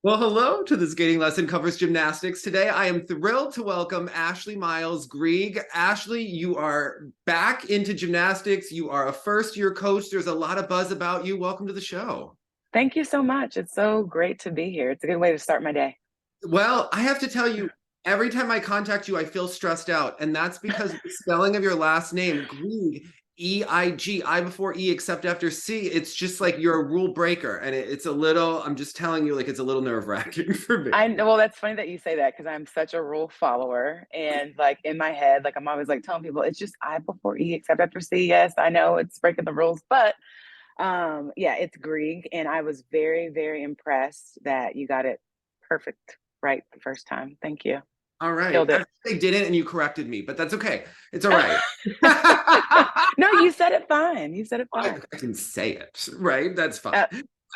Well, hello to the Skating Lesson Covers Gymnastics. Today, I am thrilled to welcome Ashley Miles Greig. Ashley, you are back into gymnastics. You are a first-year coach. There's a lot of buzz about you. Welcome to the show. Thank you so much. It's so great to be here. It's a good way to start my day. Well, I have to tell you, every time I contact you, I feel stressed out. And that's because the spelling of your last name, Greig, E-I-G, I before E except after C, it's just like you're a rule breaker. And it's a little, I'm just telling you, like it's a little nerve-wracking for me. I know, well, that's funny that you say that because I'm such a rule follower. And like in my head, like I'm always like telling people it's just I before E except after C. Yes, I know it's breaking the rules, but yeah, it's Greeg. And I was very, very impressed that you got it perfect right the first time. Thank you. All right. Killed it. They didn't, and you corrected me, but that's okay. It's all right. No, you said it fine. You said it I fine. can say it, right? That's fine.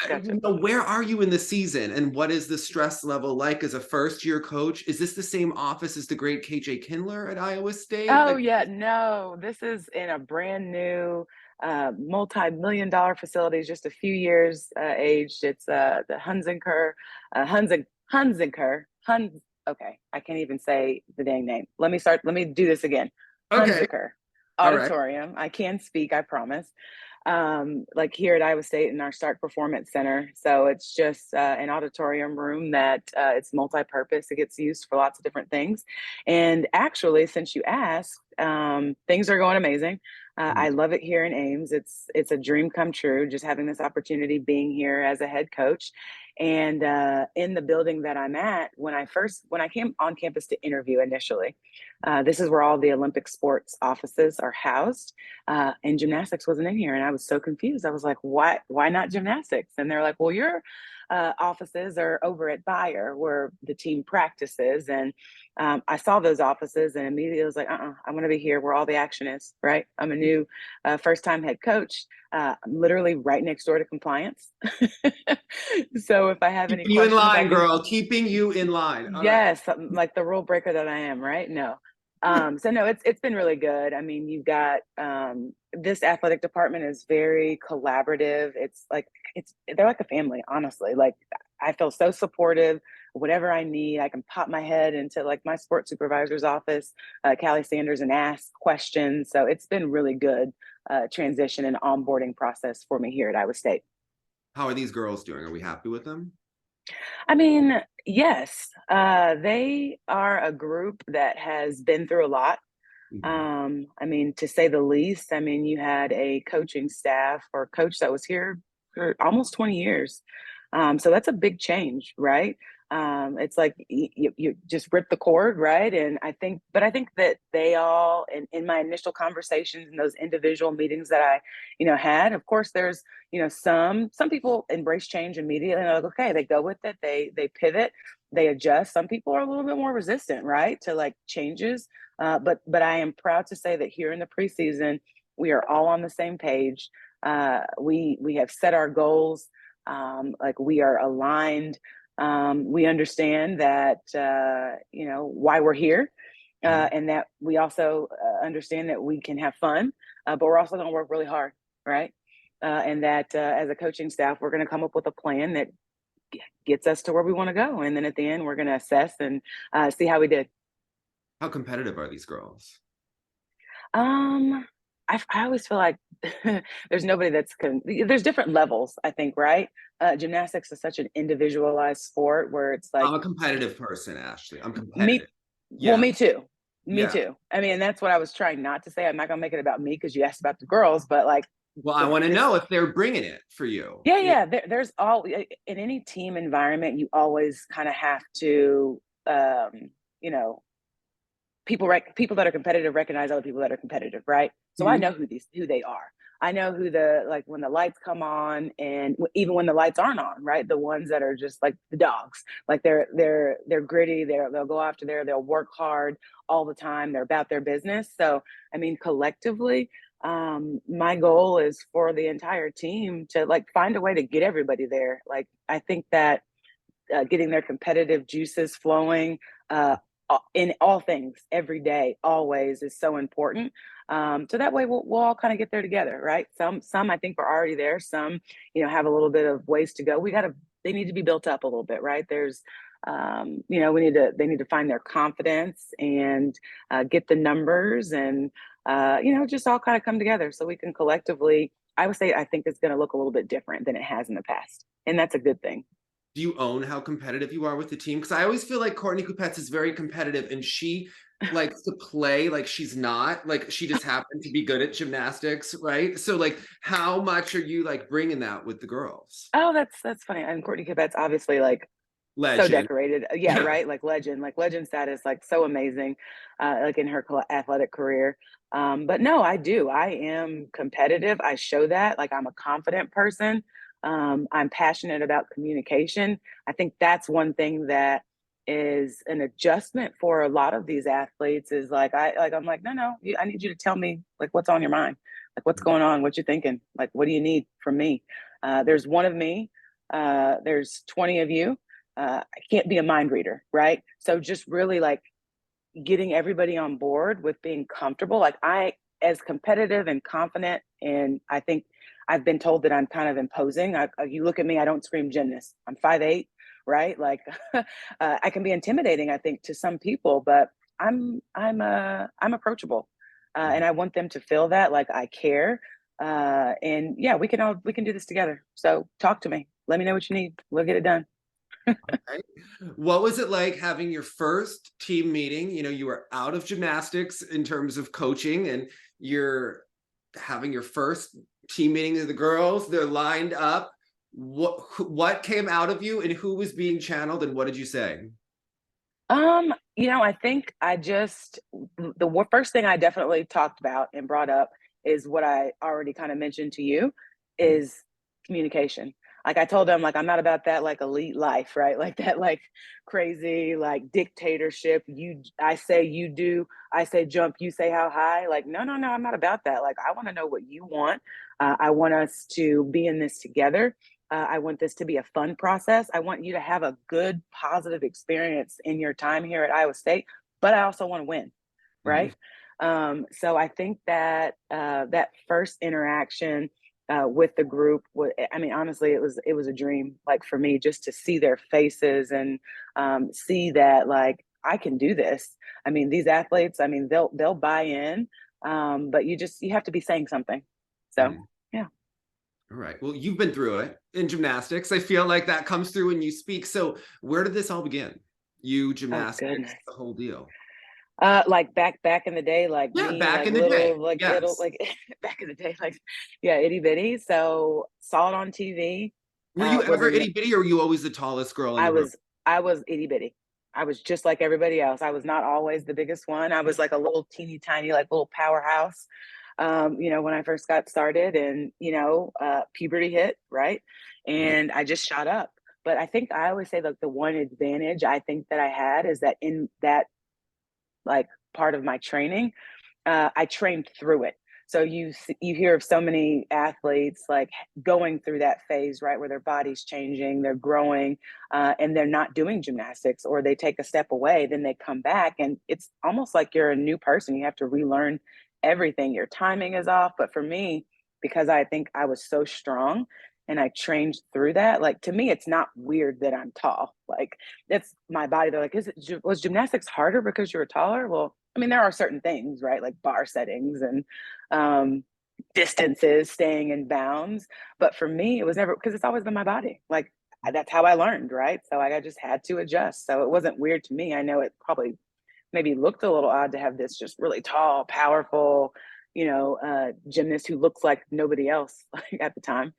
Gotcha. Where are you in the season, and what is the stress level like as a first-year coach? Is this the same office as the great KJ Kindler at Iowa State? Oh yeah, no, this is in a brand new multi-million dollar facility, just a few years aged. It's the Hunziker, Huns. Okay, I can't even say the dang name. Let me do this again. Okay. Hunziker All right. Auditorium. I can speak, I promise. Like here at Iowa State in our Stark Performance Center. So it's just an auditorium room that it's multi-purpose. It gets used for lots of different things. And actually, since you asked, things are going amazing. I love it here in Ames. It's a dream come true, just having this opportunity, being here as a head coach, and in the building that I'm at. When I came on campus to interview initially, this is where all the Olympic sports offices are housed, and gymnastics wasn't in here, and I was so confused. I was like, why not gymnastics? And they're like, well, your offices are over at Bayer, where the team practices. And I saw those offices and immediately was like, I want to be here where all the action is, right? I'm a new first time head coach, literally right next door to compliance. So if I have any Keeping you in questions, I line, can, girl. Keeping you in line. All right. yes, like the rule breaker that I am, right? No. So no, it's been really good. I mean, you've got this athletic department is very collaborative. It's like they're like a family, honestly. Like I feel so supportive. Whatever I need, I can pop my head into like my sports supervisor's office, Callie Sanders, and ask questions. So it's been really good transition and onboarding process for me here at Iowa State. How are these girls doing? Are we happy with them? I mean, yes, they are a group that has been through a lot. Mhm. I mean, to say the least. I mean, you had a coaching staff or coach that was here for almost 20 years. So that's a big change, right? It's like you just rip the cord, right? And I think that they all, in my initial conversations and those individual meetings that I, had, of course, there's, some people embrace change immediately. And they're like, okay, they go with it, they pivot, they adjust. Some people are a little bit more resistant, right, to like changes. But I am proud to say that here in the preseason, we are all on the same page. We have set our goals. Like we are aligned. We understand that why we're here, and that we also understand that we can have fun, but we're also going to work really hard, right? And that as a coaching staff, we're going to come up with a plan that gets us to where we want to go, and then at the end, we're going to assess and see how we did. How competitive are these girls? Um, I always feel like there's nobody there's different levels, I think, right? Gymnastics is such an individualized sport where it's I'm like a competitive person, Ashley. I'm me, competitive. well, Yeah. me too. Me Yeah. too. I mean, that's what I was trying not to say. I'm not gonna make it about me because you asked about the girls, but like Well, I want to it's know if they're bringing it for you. yeah, Yeah. yeah. There's all in any team environment, you always kind of have to, you know, people that are competitive recognize other people that are competitive, right? So I Mhm. know who they are. I know who the like when the lights come on and even when the lights aren't on, right? The ones that are just like the dogs, like they're gritty. They'll go after they'll work hard all the time. They're about their business. So I mean, collectively, my goal is for the entire team to like find a way to get everybody there. Like I think that getting their competitive juices flowing in all things every day always is so important. So that way we'll all kind of get there together, right? Some I think we're already there. Some have a little bit of ways to go. We got a they need to be built up a little bit, right? There's, they need to find their confidence and get the numbers and, just all kind of come together so we can collectively, I would say, I think it's going to look a little bit different than it has in the past. And that's a good thing. Do you own how competitive you are with the team? Because I always feel like Courtney Coupets is very competitive, and she likes to play like she's not, like she just happened to be good at gymnastics, right? So like, how much are you like bringing that with the girls? Oh, that's funny. And Courtney Kibet's obviously like so Legend. decorated. Yeah, Yeah. right. Like legend status, like so amazing, like in her athletic career. But no, I do. I am competitive. I show that. Like I'm a confident person. I'm passionate about communication. I think that's one thing that is an adjustment for a lot of these athletes is I'm like, no, I need you to tell me like what's on your mind, like what's going on, what you're thinking, like what do you need from me? There's one of me. There's 20 of you. I can't be a mind reader, right? So just really like getting everybody on board with being comfortable. Like I, as competitive and confident, and I think I've been told that I'm kind of imposing. You look at me, I don't scream gymnast. I'm 5'8", right? Like I can be intimidating, I think, to some people, but I'm approachable, and I want them to feel that like I care. And yeah, we can do this together. So talk to me. Let me know what you need. We'll get it done. Right? What was it like having your first team meeting? You know, you were out of gymnastics in terms of coaching, and you're having your first team meeting with the girls. They're lined up. What came out of you, and who was being channeled, and what did you say? I think first thing I definitely talked about and brought up is what I already kind of mentioned to you is communication. Like I told them, like I'm not about that like elite life, right? Like that like crazy like dictatorship. I say you do, I say jump, you say how high. Like no, I'm not about that. Like I want to know what you want. I want us to be in this together. I want this to be a fun process. I want you to have a good, positive experience in your time here at Iowa State, but I also want to win, Mhm. right? So I think that that first interaction with the group, I mean, honestly, it was a dream, like for me, just to see their faces and see that, like, I can do this. I mean, these athletes, I mean, they'll buy in, but you have to be saying something. So Mhm. yeah. All right. Well, you've been through it in gymnastics. I feel like that comes through when you speak. So, where did this all begin? You, Oh gymnastics, goodness. the whole deal. Like back in the day, like Yeah, me, back like in the day. little, like it'll Yes. like back in the day, like yeah, itty bitty. So saw it on TV. Were you Was ever in itty bitty, or were you always the tallest girl in I the room? was I was itty bitty. I was just like everybody else. I was not always the biggest one. I was like a little teeny tiny, like little powerhouse. When I first got started and puberty hit, right? And I just shot up. But I think I always say like the one advantage I think that I had is that in that like part of my training, I trained through it. So you hear of so many athletes like going through that phase, right, where their body's changing, they're growing, and they're not doing gymnastics, or they take a step away, then they come back, and it's almost like you're a new person. You have to relearn everything. Your timing is off. But for me, because I think I was so strong and I trained through that, like to me, it's not weird that I'm tall. Like it's my body. They're like, was gymnastics harder because you were taller? Well, I mean, there are certain things, right? Like bar settings and um, distances, staying in bounds. But for me, it was never because it's always been my body. Like that's how I learned, right? So I just had to adjust. So it wasn't weird to me. I know it probably maybe looked a little odd to have this just really tall, powerful, gymnast who looks like nobody else at the time.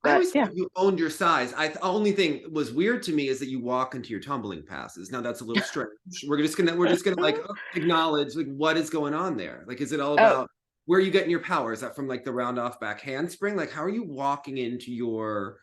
I But always yeah. thought you owned your size. The only thing was weird to me is that you walk into your tumbling passes. Now that's a little strange. We're just gonna like acknowledge like what is going on there. Like, is it all Oh, about where are you getting your power? Is that from like the round off back handspring? Like, how are you walking into your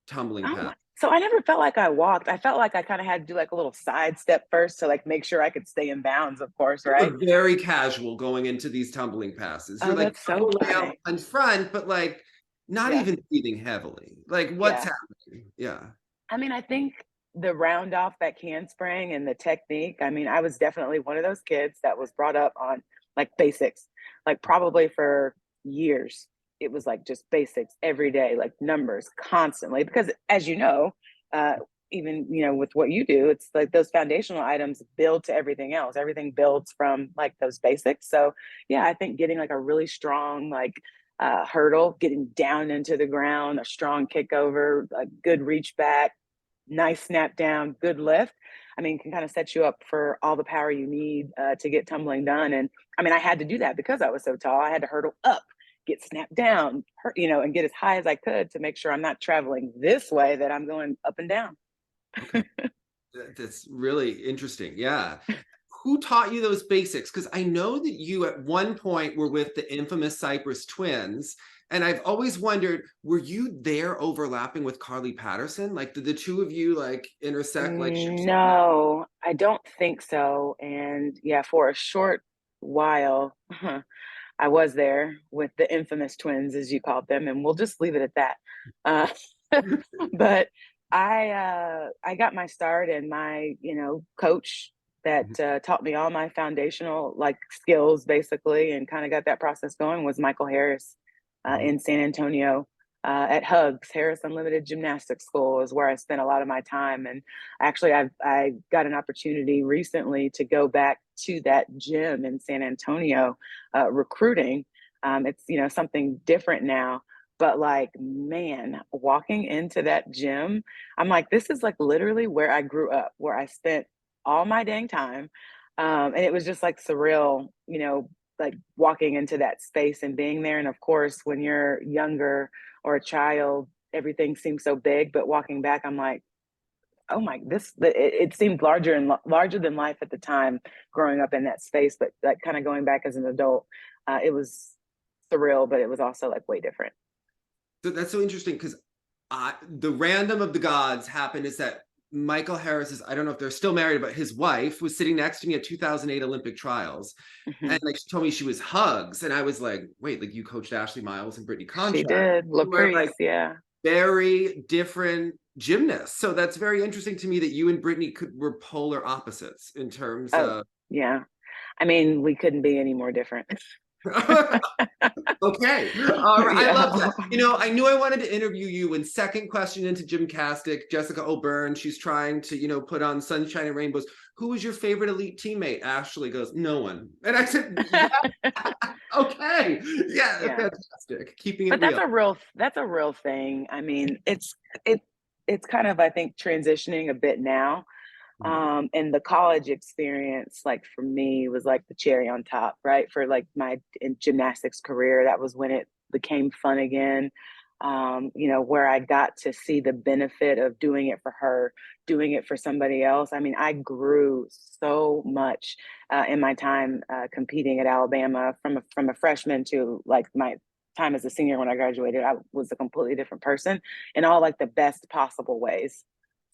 tumbling oh pass? my. So I never felt like I walked. I felt like I kind of had to do like a little side step first to like make sure I could stay in bounds, of course, You right? were very casual going into these tumbling passes. You're Oh, like that's all so the way out funny. in front, but like not Yeah. even breathing heavily. Like, what's Yeah. happening? Yeah. I mean, I think the round off back handspring and the technique, I mean, I was definitely one of those kids that was brought up on like basics, like probably for years. It was like just basics every day, like numbers constantly. Because as you know, even, with what you do, it's like those foundational items build to everything else. Everything builds from like those basics. So yeah, I think getting like a really strong, like, hurdle, getting down into the ground, a strong kick over, a good reach back, nice snap down, good lift. I mean, can kind of set you up for all the power you need to get tumbling done. And I mean, I had to do that because I was so tall. I had to hurdle up, get snapped down, and get as high as I could to make sure I'm not traveling this way, that I'm going up and down. Okay. That's really interesting. Yeah. Who taught you those basics? Because I know that you at one point were with the infamous Cypress Twins. And I've always wondered, were you there overlapping with Carly Patterson? Like, did the two of you like intersect like ships? No, I don't think so. And yeah, for a short while, I was there with the infamous twins, as you called them, and we'll just leave it at that. Uh, but I got my start, and my coach that taught me all my foundational like skills basically, and kind of got that process going, was Michael Harris in San Antonio. At Hugs, Harris Unlimited Gymnastics School is where I spent a lot of my time. And actually, I got an opportunity recently to go back to that gym in San Antonio, recruiting. It's something different now, but like, man, walking into that gym, I'm like, this is like literally where I grew up, where I spent all my dang time. And it was just like surreal, like walking into that space and being there. And of course, when you're younger or a child, everything seems so big. But walking back, I'm like, oh my, it seemed larger and larger than life at the time, growing up in that space. But like kind of going back as an adult, it was surreal, but it was also like way different. So that's so interesting because the random of the gods happened is that Michael Harris's, I don't know if they're still married, but his wife was sitting next to me at 2008 Olympic trials. Hmm. And like she told me she was Hugs. And I was like, wait, like you coached Ashley Miles and Britney She Concha. did. You are like Laprise, yeah. very different gymnasts. So that's very interesting to me that you and Britney were polar opposites in terms Oh, of yeah. I mean, we couldn't be any more different. okay. All right. I love Yeah. that. I knew I wanted to interview you when second question into gymnastic, Jessica O'Byrne, she's trying to, put on sunshine and rainbows. Who was your favorite elite teammate? Ashley goes, no one. And I said, yeah, okay. Yeah, Yeah. fantastic. Keeping it But real. that's a real thing. I mean, it it's kind of, I think, transitioning a bit now. And the college experience, like for me, was like the cherry on top, right? For like my gymnastics career, that was when it became fun again. Where I got to see the benefit of doing it for her, doing it for somebody else. I mean, I grew so much in my time competing at Alabama, from a freshman to like my time as a senior. When I graduated, I was a completely different person in all like the best possible ways.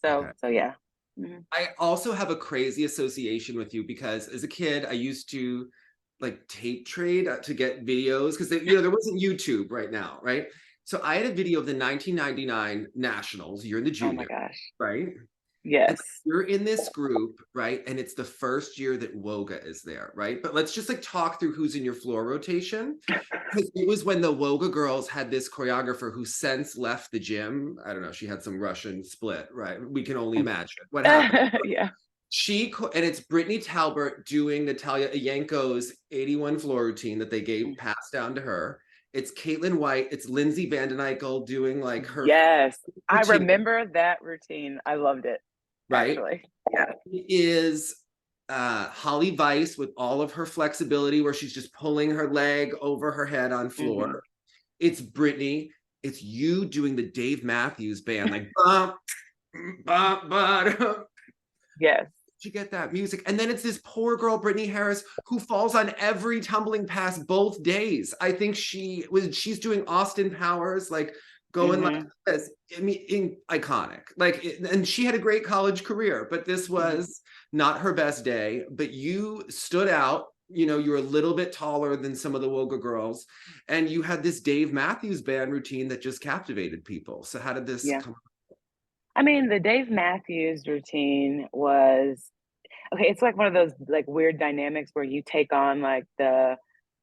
Okay. So yeah. Mhm. I also have a crazy association with you because as a kid, I used to like tape trade to get videos because there wasn't YouTube right now, right? So I had a video of the 1999 Nationals. You're in the Oh my junior, gosh. right? And Yes. you're in this group, right? And it's the first year that Woga is there, right? But let's just like talk through who's in your floor rotation. Because it was when the Woga girls had this choreographer who since left the gym. I don't know, she had some Russian split, right? We can only imagine what happened. Yeah. And it's Brittany Talbert doing Natalia Yanko's 81 floor routine that they gave Mm. passed down to her. It's Caitlin White. It's Lindsay Vandenykel doing like her Yes. I routine, remember that routine. I loved it, right? actually. Yeah. It is Holly Weiss with all of her flexibility where she's just pulling her leg over her head on Hmm. floor. It's Brittany. It's you doing the Dave Matthews Band, like bump, bump, bump. Yes. You get that music. And then it's this poor girl, Brittany Harris, who falls on every tumbling pass both days. I think she's doing Austin Powers, like going like Hmm. this. I mean, iconic. And she had a great college career, but this Hmm. was not her best day. But you stood out. You were a little bit taller than some of the Woga girls, and you had this Dave Matthews Band routine that just captivated people. So how did this Yeah. come? I mean, the Dave Matthews routine was okay. It's like one of those like weird dynamics where you take on like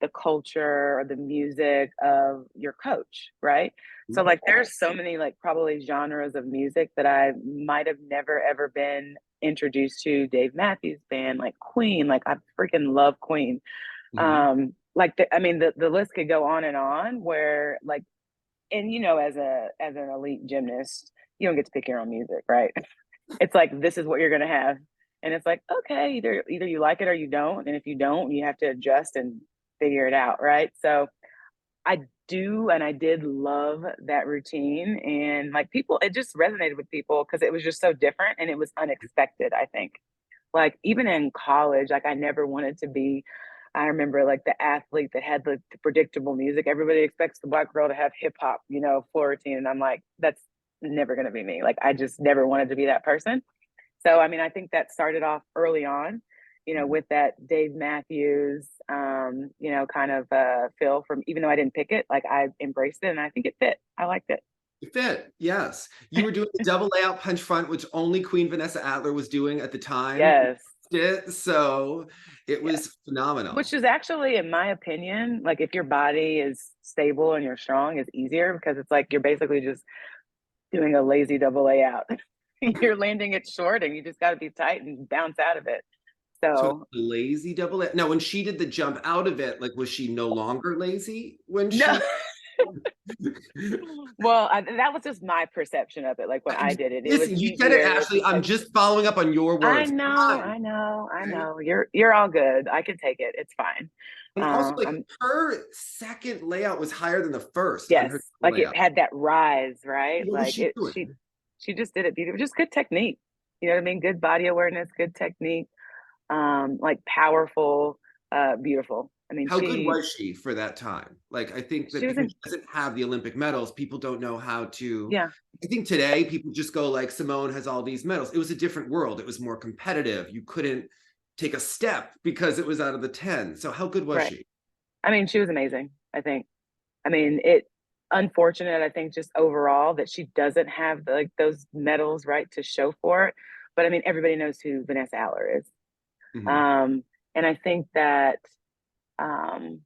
the culture or the music of your coach, right? So like there's so many like probably genres of music that I might have never ever been introduced to. Dave Matthews Band, like Queen, like I freaking love Queen. Mhm. Like I mean the list could go on where like, and you know, as an elite gymnast, you don't get to pick your own music, right? It's like this is what you're gonna have. And it's like, okay, either you like it or you don't. And if you don't, you have to adjust and figure it out, right? So I do and I did love that routine. And like people, it just resonated with people because it was just so different and it was unexpected, I think. Like even in college, like I never wanted to be. I remember like the athlete that had the predictable music. Everybody expects the black girl to have hip hop, you know, floor routine. And I'm like, that's never going to be me. Like I just never wanted to be that person. So, I mean, I think that started off early on, you know, with that Dave Matthews, you know, kind of feel from, even though I didn't pick it, like I embraced it and I think it fit. I liked it. It fit, yes. You were doing the double layout punch front, which only Queen Vanessa Adler was doing at the time. Yes. So it Yes. was phenomenal. Which is actually, in my opinion, like if your body is stable and you're strong, is easier because it's like you're basically just doing a lazy double layout. You're landing it short and you just got to be tight and bounce out of it. So it's So, a lazy double layout. Now, when she did the jump out of it, like, was she no longer lazy when no. she? Well, that was just my perception of it. Like when I did it, it was Listen, you said it, easier. It was Ashley. just I'm like, just following up on your I words. Come know, on, I okay? know. You're all good. I can take it. It's fine. And also, like, I'm her second layout was higher than the first on her Yes, double like it layout. had that rise, right? What was Like she it, doing? she just did it beautiful. Just good technique. You know what I mean? Good body awareness, good technique. Like powerful, beautiful. I mean, How good was she for that time? Like, I think she that was because in, she doesn't have the Olympic medals, people don't know how to. yeah, I think today people just go like Simone has all these medals. It was a different world. It was more competitive. You couldn't take a step because it was out of the 10. So how good was right. she? I mean, she was amazing, I think. I mean, it unfortunate, I think, just overall that she doesn't have like those medals, right, to show for it. But I mean, everybody knows who Vanessa Aller is. Mhm. Um, and I think that um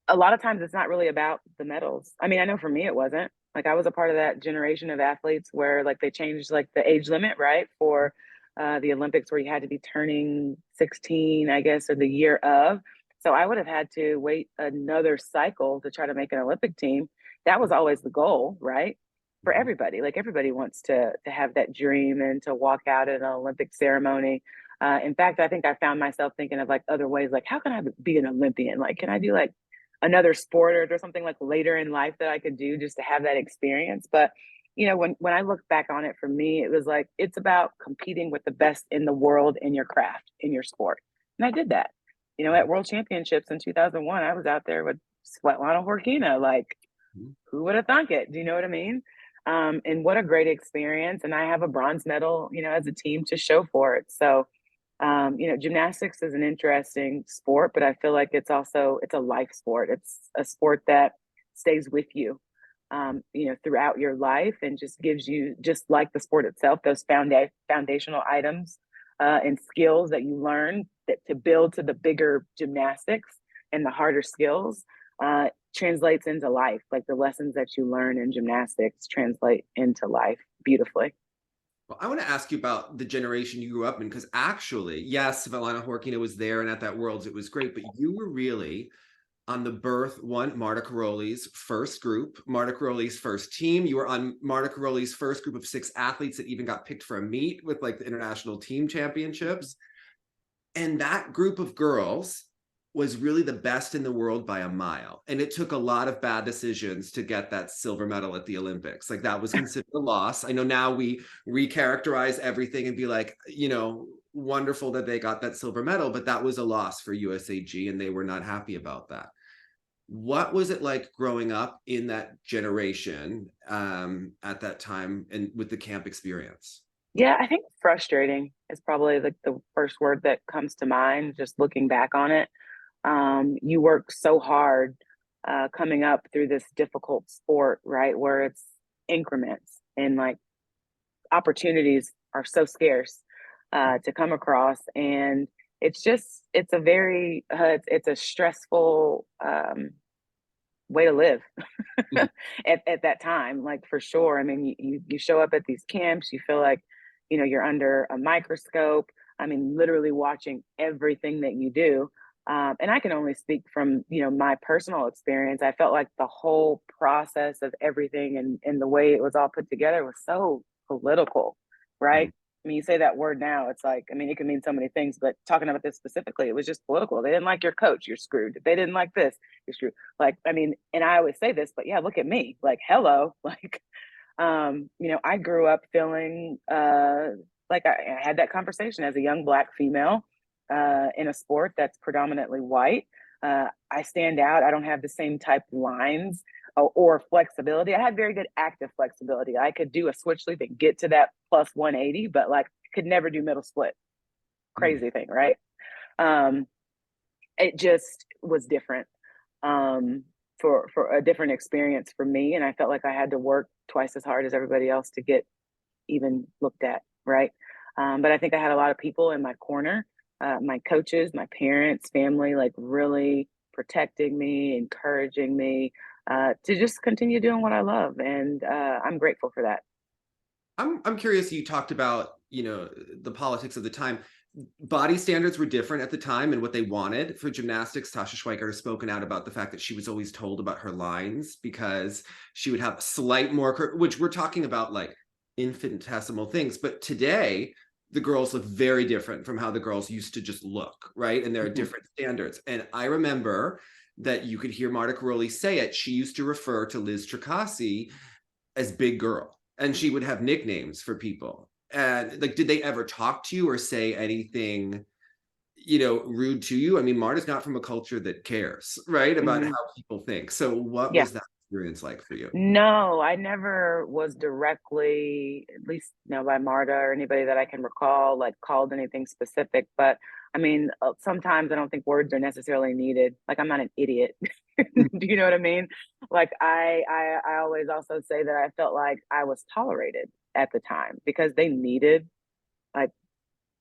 a lot of times it's not really about the medals. I mean, I know for me it wasn't. Like I was a part of that generation of athletes where like they changed like the age limit, right, for the Olympics where you had to be turning 16, I guess, or the year of. So I would have had to wait another cycle to try to make an Olympic team. That was always the goal, right? For Mhm. everybody. Like everybody wants to have that dream and to walk out at an Olympic ceremony. In fact, I think I found myself thinking of like other ways, like how can I be an Olympian? Like, can I do like another sport or something like later in life that I could do just to have that experience. But you know, when I look back on it, for me, it was like it's about competing with the best in the world in your craft, in your sport, and I did that. You know, at World Championships in 2001, I was out there with Svetlana Horkina. Like, Mhm. who would have thunk it? Do you know what I mean? And what a great experience! And I have a bronze medal, you know, as a team to show for it. So you know, gymnastics is an interesting sport, but I feel like it's also it's a life sport. It's a sport that stays with you, you know, throughout your life and just gives you, just like the sport itself, those foundational items and skills that you learn that to build to the bigger gymnastics and the harder skills translates into life. Like the lessons that you learn in gymnastics translate into life beautifully. Well, I want to ask you about the generation you grew up in because actually, yes, Svetlana Horkina was there and at that Worlds, it was great, but you were really on the birth one, Marta Karolyi's first group, Marta Karolyi's first team. You were on Marta Karolyi's first group of 6 athletes that even got picked for a meet with like the international team championships. And that group of girls was really the best in the world by a mile. And it took a lot of bad decisions to get that silver medal at the Olympics. Like that was considered a loss. I know now we recharacterize everything and be like, you know, wonderful that they got that silver medal, but that was a loss for USAG and they were not happy about that. What was it like growing up in that generation at that time and with the camp experience? Yeah, I think frustrating is probably like the first word that comes to mind, just looking back on it. You work so hard coming up through this difficult sport, right? Where it's increments and like opportunities are so scarce to come across. And it's a very, it's a stressful, way to live Mhm. at that time, like for sure. I mean, you show up at these camps, you feel like, you're under a microscope. I mean, literally watching everything that you do. And I can only speak from, my personal experience. I felt like the whole process of everything and the way it was all put together was so political, right? Mhm. I mean, you say that word now, it's like, I mean, it can mean so many things, but talking about this specifically, it was just political. They didn't like your coach, you're screwed. If they didn't like this, you're screwed. Like, I mean, and I always say this, but yeah, look at me. Like, hello. Like, I grew up feeling like I had that conversation as a young Black female in a sport that's predominantly white. I stand out. I don't have the same type lines or flexibility. I had very good active flexibility. I could do a switch leap and get to that plus 180, but like could never do middle split. Mhm. Crazy thing, right? Um, it just was different, um, for a different experience for me, and I felt like I had to work twice as hard as everybody else to get even looked at, right? But I think I had a lot of people in my corner, my coaches, my parents, family, like really protecting me, encouraging me to just continue doing what I love, and I'm grateful for that. I'm curious. You talked about, the politics of the time. Body standards were different at the time and what they wanted for gymnastics. Tasha Schweiker has spoken out about the fact that she was always told about her lines because she would have slight more, which we're talking about like infinitesimal things. But today, the girls look very different from how the girls used to just look, right? And there are Mhm. different standards. And I remember that you could hear Marta Caroli say it. She used to refer to Liz Tricassi as Big Girl, and she would have nicknames for people. And like, did they ever talk to you or say anything, rude to you? I mean, Marta's not from a culture that cares, right, about how Mhm. people think. So, what Yeah. was that experience like for you? No, I never was directly, at least by Marta or anybody that I can recall, like called anything specific. But I mean, sometimes I don't think words are necessarily needed. Like I'm not an idiot. Do you know what I mean? Like I always also say that I felt like I was tolerated at the time because they needed like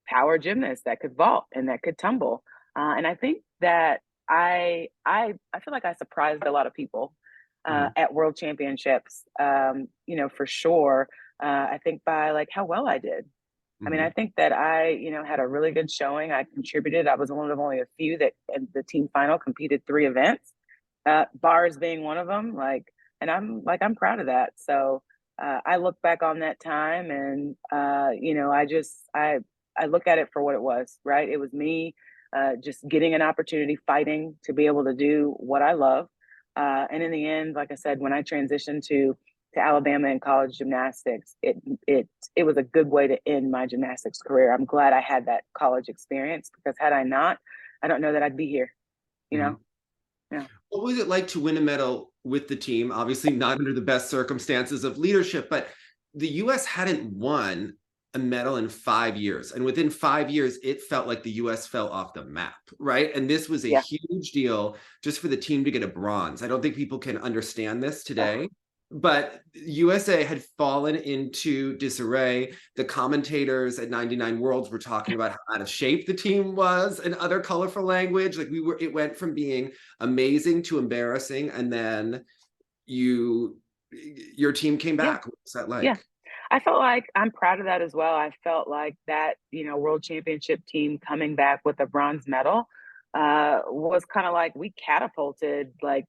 power gymnasts that could vault and that could tumble. And I think that I feel like I surprised a lot of people Mhm. at World Championships. For sure. I think by like how well I did. I mean, I Mhm. think that I, had a really good showing. I contributed. I was one of only a few that in the team final competed 3 events, bars being one of them. Like, and I'm proud of that. So I look back on that time, and I look at it for what it was. Right, it was me just getting an opportunity, fighting to be able to do what I love. And in the end, like I said, when I transitioned to Alabama and college gymnastics, it was a good way to end my gymnastics career. I'm glad I had that college experience because had I not, I don't know that I'd be here. You know, Mhm. yeah. What was it like to win a medal with the team? Obviously, not under the best circumstances of leadership, but the US hadn't won a medal in 5 years. And within 5 years, it felt like the US fell off the map, right? And this was a Yeah. huge deal just for the team to get a bronze. I don't think people can understand this Ugh. today, but USA had fallen into disarray. The commentators at 99 Worlds were talking about how out of shape the team was and other colorful language. Like it went from being amazing to embarrassing, and then you your team came Yeah. back. What was that Yeah. like? I felt like I'm proud of that as well. I felt like that, world championship team coming back with a bronze medal was kind of like we catapulted like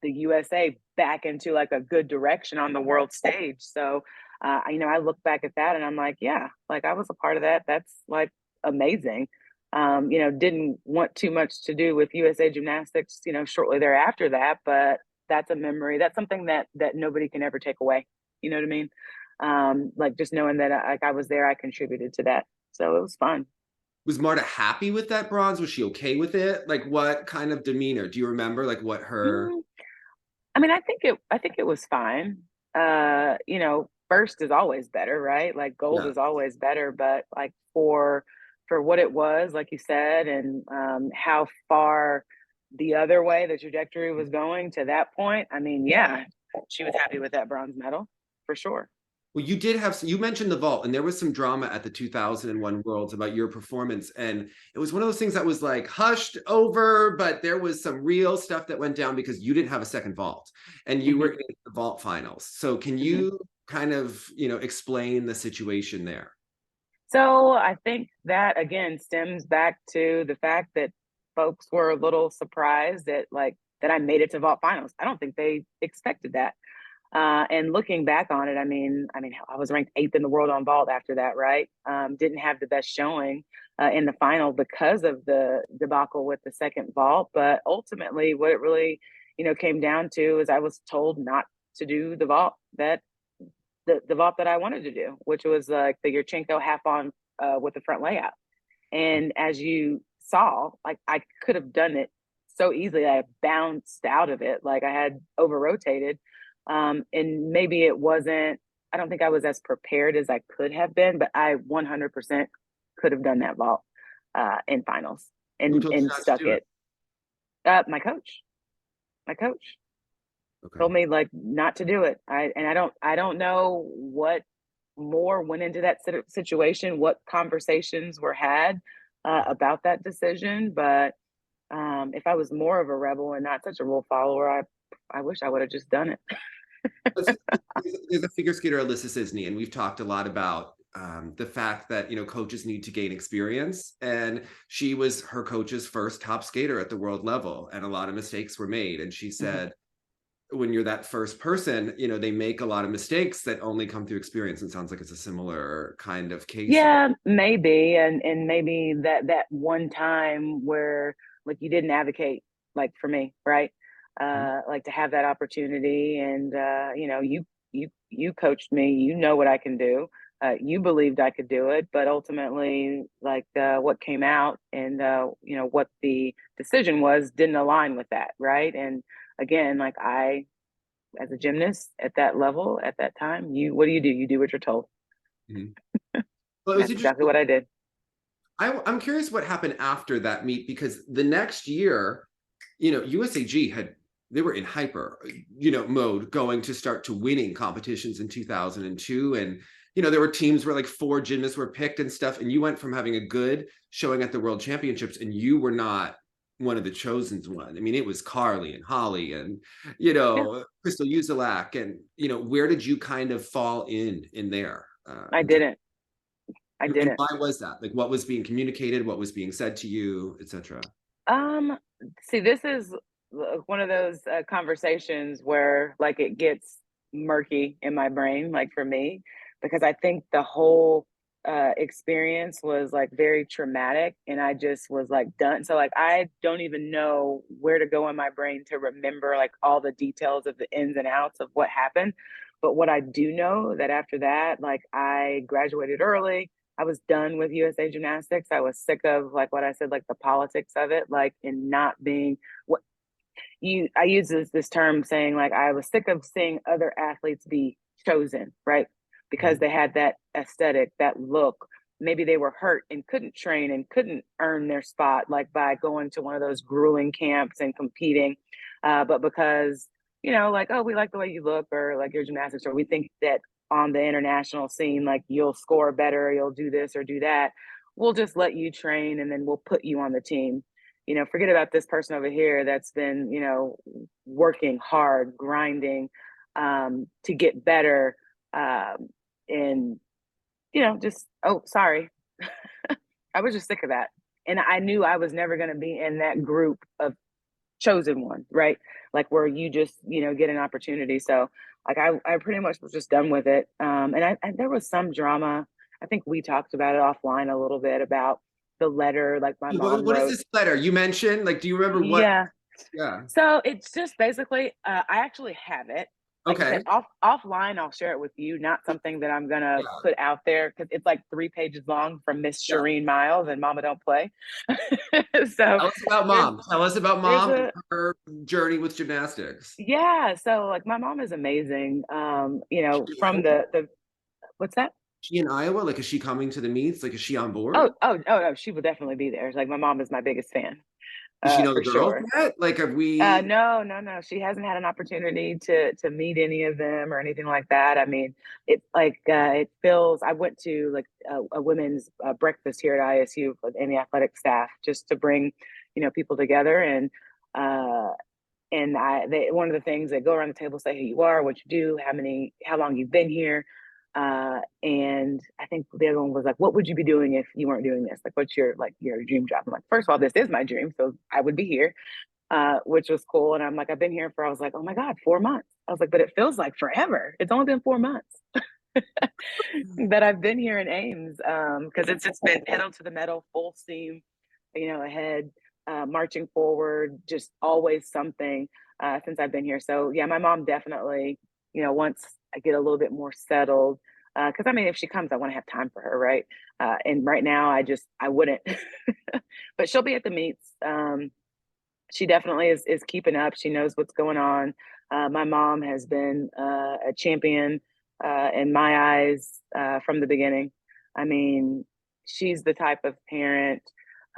the USA back into like a good direction on the world stage. So, I look back at that and I'm like, yeah, like I was a part of that. That's like amazing. Didn't want too much to do with USA Gymnastics, shortly thereafter that, but that's a memory. That's something that nobody can ever take away. You know what I mean? Like just knowing that like I was there, I contributed to that. So it was fun. Was Marta happy with that bronze? Was she okay with it? Like what kind of demeanor? Do you remember like what her Mm, I mean, I think it was fine. First is always better, right? Like gold yeah. is always better, but like for what it was, like you said, and how far the other way the trajectory was going to that point. I mean, yeah, she was happy with that bronze medal for sure. Well, you did have, you mentioned the vault, and there was some drama at the 2001 Worlds about your performance. And it was one of those things that was like hushed over, but there was some real stuff that went down because you didn't have a second vault and you were Mhm, in the vault finals. So can mhm. you kind of, explain the situation there? So I think that again stems back to the fact that folks were a little surprised that that I made it to vault finals. I don't think they expected that. And looking back on it, I mean, I was ranked eighth in the world on vault after that, right? Didn't have the best showing in the final because of the debacle with the second vault. But ultimately, what it really, came down to is I was told not to do the vault the vault that I wanted to do, which was like the Yurchenko half on with the front layout. And as you saw, like I could have done it so easily. I bounced out of it, like I had over rotated. And maybe it wasn't, I don't think I was as prepared as I could have been, but I 100% could have done that vault in finals Who and told you and not to stuck do it? it. My coach Okay. told me like not to do it. I don't know what more went into that situation, what conversations were had about that decision. But if I was more of a rebel and not such a rule follower, I wish I would have just done it. There's a figure skater, Alyssa Sisney, and we've talked a lot about the fact that coaches need to gain experience, and she was her coach's first top skater at the world level, and a lot of mistakes were made. And she Mhm. said, when you're that first person, they make a lot of mistakes that only come through experience. And sounds like it's a similar kind of case. Yeah, maybe, and maybe that one time where like you didn't advocate like for me, right? Like to have that opportunity, and you coached me. You know what I can do. You believed I could do it, but ultimately, like what came out and what the decision was didn't align with that, right? And again, like I, as a gymnast at that level at that time, you what do? You do what you're told. Mhm. Well, it was That's exactly interesting. what I did. I'm curious what happened after that meet, because the next year, USAG they were in hyper, mode, going to start to winning competitions in 2002. And, there were teams where like four gymnasts were picked and stuff. And you went from having a good showing at the World Championships, and you were not one of the chosen one. I mean, it was Carly and Holly and, Yeah, Crystal Uzelak. And, where did you kind of fall in there? I didn't. I And didn't. why was that? Like, what was being communicated? What was being said to you, etc.? Um, See, this is one of those conversations where like it gets murky in my brain, like for me, because I think the whole experience was like very traumatic, and I just was like done. So like I don't even know where to go in my brain to remember like all the details of the ins and outs of what happened. But what I do know that after that, like I graduated early. I was done with USA Gymnastics. I was sick of like what I said, like the politics of it, like in not being what I use this term saying like I was sick of seeing other athletes be chosen, right? Because Mhm. they had that aesthetic, that look. Maybe they were hurt and couldn't train and couldn't earn their spot like by going to one of those grueling camps and competing. But because, like, oh, we like the way you look or like your gymnastics, or we think that on the international scene, like you'll score better, you'll do this or do that. We'll just let you train and then we'll put you on the team. Forget about this person over here that's been, working hard, grinding to get better. And, just, oh, sorry. I was just sick of that. And I knew I was never going to be in that group of chosen ones, right? Like where you just, get an opportunity. So, like, I pretty much was just done with it. And there was some drama. I think we talked about it offline a little bit about the letter, like my mom What is wrote. this letter you mentioned? Like, do you remember what? Yeah, Yeah. so it's just basically, I actually have it. Like I Okay. said, offline, I'll share it with you. Not something that I'm gonna Yeah. put out there because it's like 3 pages long from Miss Yeah. Shireen Miles and Mama Don't Play. So Tell us about there's mom. Tell us about there's mom and a her journey with gymnastics. yeah. So like my mom is amazing. She in From Iowa? the what's that? She in Iowa? Like, is she coming to the meets? Like, is she on Oh, board? oh, oh, no, she will definitely be there. Like my mom is my biggest fan. Does she know for the girls sure. yet? Like, have we? No, no, no. She hasn't had an opportunity to meet any of them or anything like that. I mean, it like it feels. I went to like a women's breakfast here at ISU for any athletic staff just to bring, people together uh, one of the things they go around the table say who you are, what you do, how long you've been here, and I think the other one was like, what would you be doing if you weren't doing this? Like, what's your dream job? I'm like, first of all, this is my dream, so I would be here, which was cool. And I'm like, I've been here for, I was like, oh my God, 4 months. I was like, but it feels like forever. It's only been 4 months that I've been here in Ames, because it's been pedal to the metal, full steam, ahead, marching forward, just always something since I've been here. So yeah, my mom definitely, once I get a little bit more settled, because I mean, if she comes, I want to have time for her, right? And right now, I wouldn't, but she'll be at the meets. She definitely is keeping up. She knows what's going on. My mom has been a champion in my eyes from the beginning. I mean, she's the type of parent,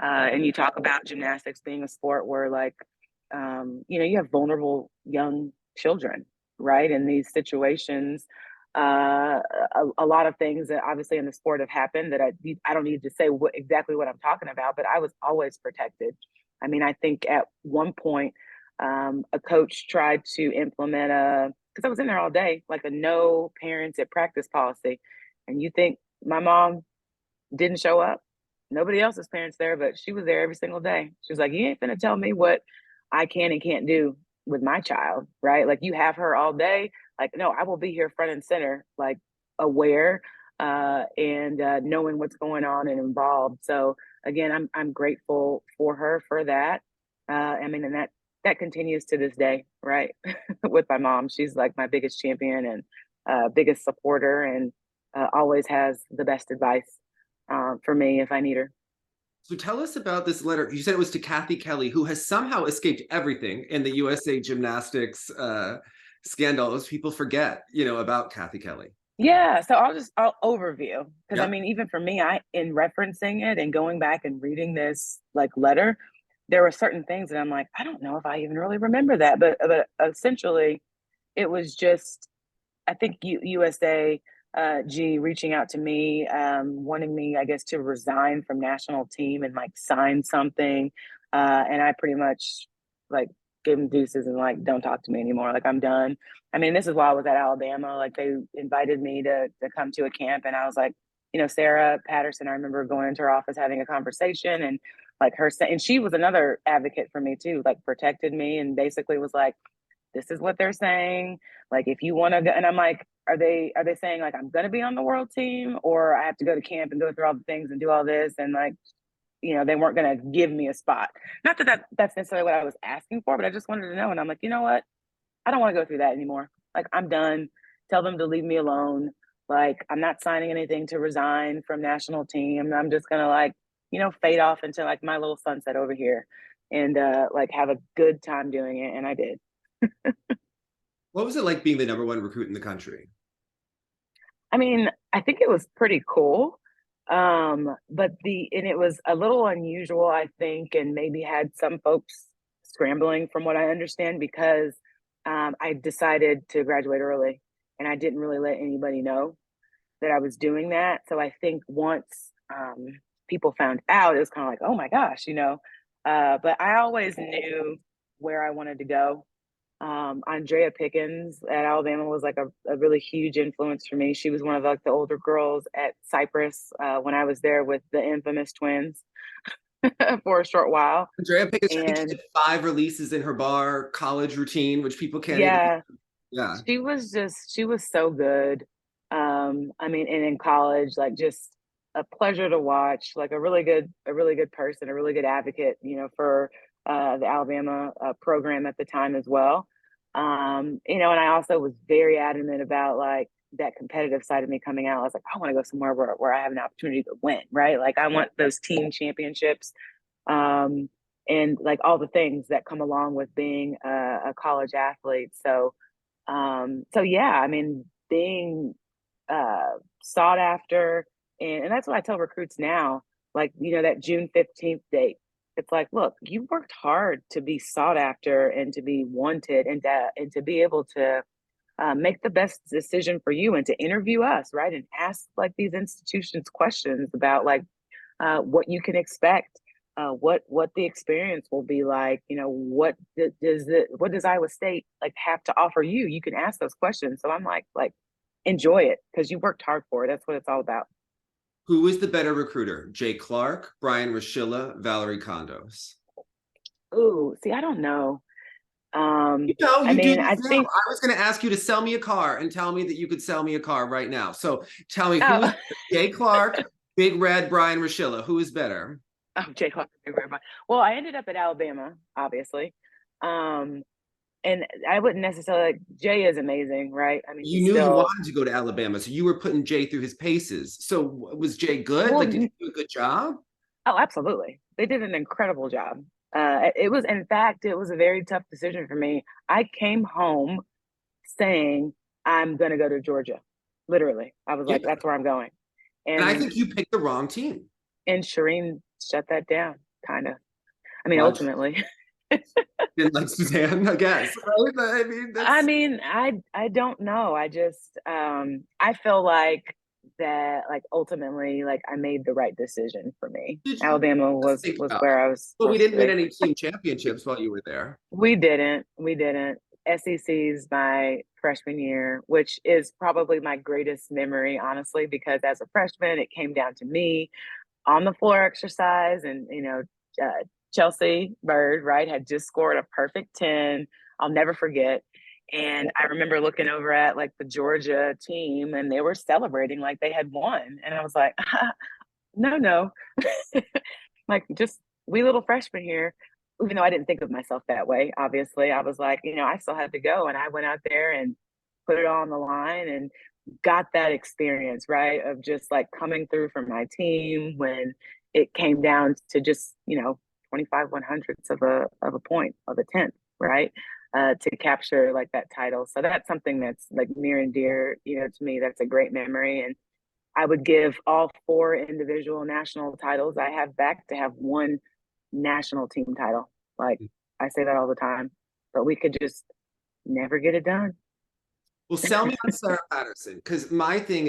and you talk about gymnastics being a sport where, like, you have vulnerable young children, right? In these situations, a lot of things that obviously in the sport have happened that I don't need to say exactly what I'm talking about, but I was always protected. I mean, I think at one point, a coach tried to implement because I was in there all day, like a no parents at practice policy. And you think my mom didn't show up? Nobody else's parents there, but she was there every single day. She was like, you ain't gonna tell me what I can and can't do with my child, right? Like, you have her all day. Like, no, I will be here front and center, like, aware and knowing what's going on and involved. So again, I'm grateful for her for that. I mean, and that continues to this day, right? With my mom, she's like my biggest champion and biggest supporter, and always has the best advice for me if I need her. So tell us about this letter. You said it was to Kathy Kelly, who has somehow escaped everything in the USA Gymnastics scandal. As people forget, about Kathy Kelly. Yeah, so I'll overview, because I Yeah. mean, even for me, in referencing it and going back and reading this like letter, there were certain things that I'm like, I don't know if I even really remember that, but essentially, it was just, I think USA G reaching out to me, wanting me, I guess, to resign from national team and like sign something, and I pretty much like gave them deuces and like, don't talk to me anymore. Like, I'm done. I mean, this is while I was at Alabama. Like, they invited me to come to a camp, and I was like, Sarah Patterson. I remember going into her office having a conversation, and like her saying, and she was another advocate for me too, like protected me and basically was like, this is what they're saying. Like, if you want to go, and I'm like, are they saying like I'm gonna be on the world team, or I have to go to camp and go through all the things and do all this, and like, they weren't gonna give me a spot. Not that's necessarily what I was asking for, but I just wanted to know. And I'm like, you know what? I don't want to go through that anymore. Like, I'm done. Tell them to leave me alone. Like, I'm not signing anything to resign from national team. I'm just gonna like, fade off into like my little sunset over here and like have a good time doing it. And I did. What was it like being the number one recruit in the country? I mean, I think it was pretty cool. And it was a little unusual, I think, and maybe had some folks scrambling from what I understand, because I decided to graduate early and I didn't really let anybody know that I was doing that. So I think once people found out, it was kind of like, oh my gosh. But I always knew where I wanted to go. Andrea Pickens at Alabama was like a really huge influence for me. She was one of like the older girls at Cypress when I was there with the infamous twins for a short while. Andrea Pickett, I think she And did 5 releases in her bar college routine, which people can't even. yeah, Yeah. she was so good. I mean, and in college, like, just a pleasure to watch, like a really good person, a really good advocate, for the Alabama program at the time as well. And I also was very adamant about like that competitive side of me coming out. I was like, I want to go somewhere where I have an opportunity to win, right? Like, I want those team championships, um, and like all the things that come along with being a college athlete. So yeah, I mean, being sought after, and that's what I tell recruits now. Like, that June 15th date. It's like, look, you worked hard to be sought after and to be wanted and to be able to make the best decision for you and to interview us, right? And ask like these institutions questions about like what you can expect, what the experience will be like. You know, what does Iowa State like have to offer you? You can ask those questions. So I'm like enjoy it because you worked hard for it. That's what it's all about. Who is the better recruiter? Jay Clark, Brian Rashilla, Valerie Condos? Ooh, see, I don't know. You know, I you do mean, this I now. think I was going to ask you to sell me a car and tell me that you could sell me a car right now. So tell me who is oh, Jay Clark, Big Red, Brian Rashilla? Who is better? oh Jay Hawk. Well, I ended up at Alabama, obviously. Um, and I wouldn't necessarily like Jay is amazing, right? I mean, You he's knew you still wanted to go to Alabama, so you were putting Jay through his paces. So was Jay good? well, Like, did he do a good job? oh, absolutely. They did an incredible job. It was, in fact, it was a very tough decision for me. I came home saying I'm going to go to Georgia. Literally, I was Yeah. like, that's where I'm going. And I And think you picked the wrong team. Shireen shut that down, kind of. I mean, Well, ultimately. didn't like Suzanne, I guess. Right? I mean, I that's mean, I don't know. I just I feel like that like ultimately like I made the right decision for me. did you Alabama just think was about it. where I was But we supposed to didn't win be. any team championships while you were there. We didn't. We didn't. SEC's my freshman year, which is probably my greatest memory, honestly, because as a freshman, it came down to me on the floor exercise, and Chelsea Bird, right, had just scored a perfect 10. I'll never forget. And I remember looking over at like the Georgia team, and they were celebrating like they had won, and I was like, no, no, like just we little freshmen here. Even though I didn't think of myself that way, obviously, I was like, I still had to go, and I went out there and put it all on the line and got that experience, right, of just like coming through for my team when it came down to just 25 one hundredths of a point of a tenth, right, to capture like that title. So that's something that's like near and dear, to me. That's a great memory, and I would give all four individual national titles I have back to have one national team title. Like I say that all the time, but we could just never get it done. Well, sell me on Sarah Patterson, because my thing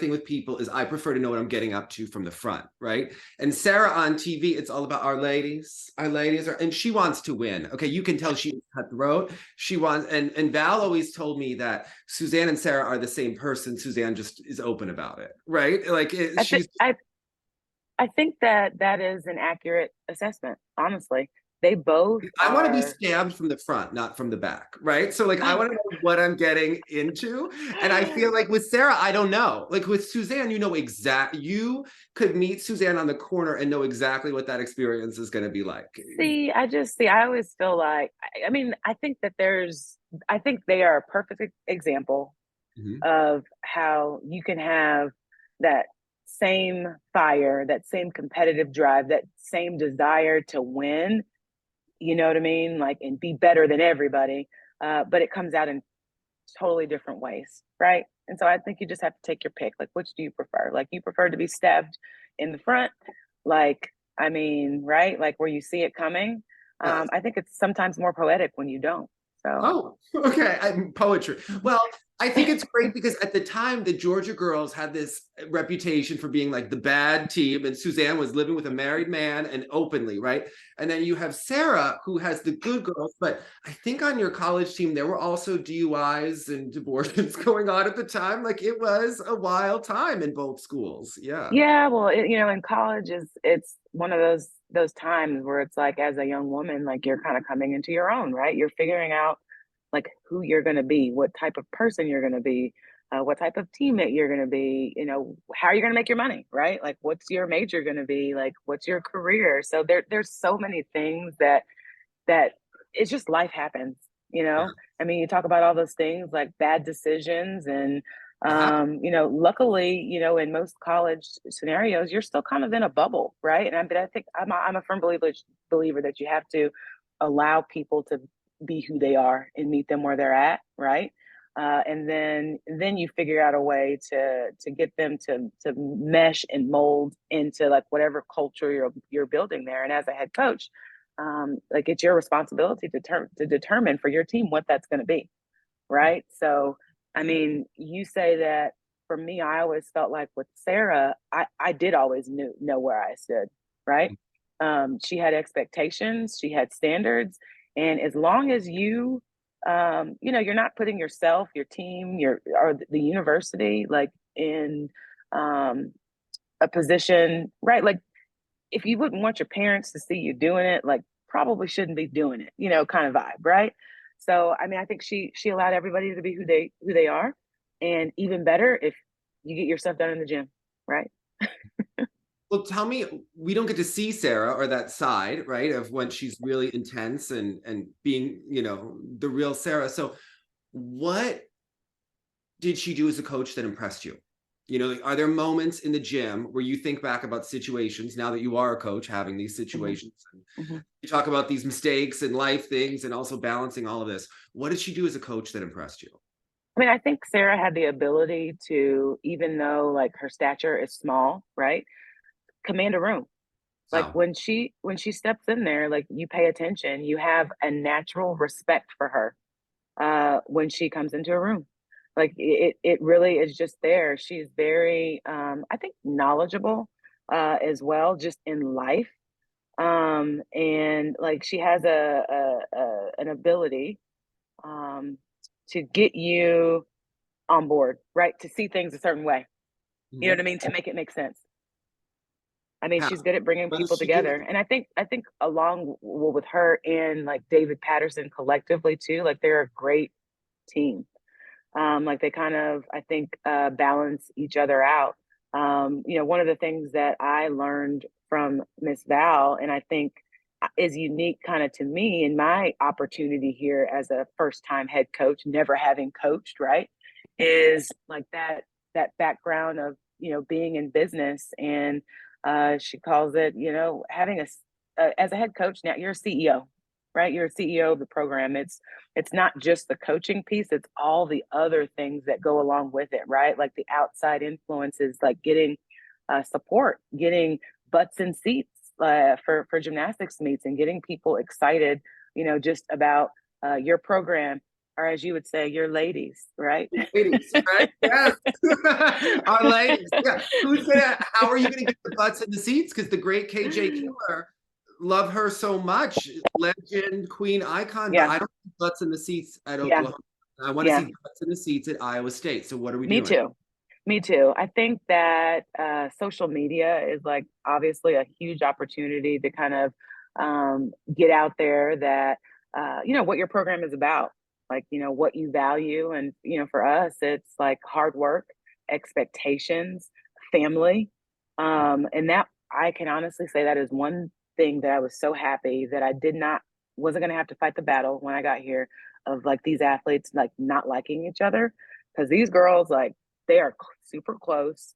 with people is I prefer to know what I'm getting up to from the front, right? And Sarah on TV, it's all about our ladies. Our ladies are, and she wants to win. Okay, you can tell she's cutthroat. She wants, and Val always told me that Suzanne and Sarah are the same person. Suzanne just is open about it, right? Like I think she's. I think that that is an accurate assessment. Honestly, they both I want to be are. stabbed from the front, not from the back, right? So like I want to know what I'm getting into. And I feel like with Sarah, I don't know. Like with Suzanne, you could meet Suzanne on the corner and know exactly what that experience is going to be like. I always feel like, I mean, I think they are a perfect example Mhm. of how you can have that same fire, that same competitive drive, that same desire to win, you know what I mean? Like, and be better than everybody. But it comes out in totally different ways, right? And so I think you just have to take your pick. Like, which do you prefer? Like, you prefer to be stabbed in the front, like, I mean, right? Like where you see it coming. Yes. I think it's sometimes more poetic when you don't. So, Oh, okay. Poetry. Well, I think it's great because at the time, the Georgia girls had this reputation for being like the bad team, and Suzanne was living with a married man and openly, right? And then you have Sarah, who has the good girls, but I think on your college team, there were also DUIs and abortions going on at the time. Like it was a wild time in both schools. Yeah. yeah, well, in college it's one of those times where it's like as a young woman, like you're kind of coming into your own, right? You're figuring out like who you're going to be, what type of person you're going to be, what type of teammate you're going to be, how you're going to make your money, right? Like what's your major going to be, like what's your career? So there's so many things that it's just life happens, you Yeah. know? I mean, you talk about all those things like bad decisions and Uh-huh. luckily, in most college scenarios, you're still kind of in a bubble, right? But I think I'm a firm believer that you have to allow people to be who they are and meet them where they're at, right? And then you figure out a way to get them to mesh and mold into like whatever culture you're building there. And as a head coach, like it's your responsibility to determine for your team what that's going to be, right? So, I mean, you say that. For me, I always felt like with Sarah, I did always know where I stood, right? She had expectations, she had standards, and as long as you're not putting yourself, your team, or the university like in a position, right? Like if you wouldn't want your parents to see you doing it, like probably shouldn't be doing it, kind of vibe, right? So I mean, I think she allowed everybody to be who they are, and even better if you get your stuff done in the gym, right? Well, tell me, we don't get to see Sarah or that side, right, of when she's really intense and being, the real Sarah. So what did she do as a coach that impressed you? Are there moments in the gym where you think back about situations now that you are a coach having these situations and Mm-hmm. you talk about these mistakes and life things and also balancing all of this? What did she do as a coach that impressed you? I mean, I think Sarah had the ability to, even though like her stature is small, right, command a room. Like Wow. when she steps in there, like you pay attention, you have a natural respect for her when she comes into a room. Like it really is just there. She's very, I think, knowledgeable as well, just in life. And like she has an ability um, to get you on board, right? To see things a certain way. You know what I Mhm. mean? To make it make sense. I mean, How? she's good at bringing What does people she do? together, and I think along with her and like David Patterson collectively too, like they're a great team. Like they kind of, I think, balance each other out. One of the things that I learned from Miss Val, and I think is unique kind of to me in my opportunity here as a first time head coach, never having coached, right, is like that background of being in business, and she calls it having as a head coach now you're a CEO, right? You're a CEO of the program. It's not just the coaching piece, it's all the other things that go along with it, right? Like the outside influences, like getting support, getting butts and seats for gymnastics meets, and getting people excited, just about your program, or as you would say, your ladies, right? Ladies, right? Yes. Our ladies. Yeah. How are you gonna get the butts in the seats? Because the great KJ Killer, love her so much. Legend, queen, icon, but Yeah, I don't see butts in the seats at yeah, Oklahoma. I want to yeah. see butts in the seats at Iowa State. So what are we Me doing? too. Me too. I think that social media is like obviously a huge opportunity to kind of get out there that what your program is about, like what you value, and for us it's like hard work, expectations, family, and that I can honestly say that is one thing that I was so happy that I did not wasn't going to have to fight the battle when I got here of like these athletes like not liking each other, because these girls like they are super close.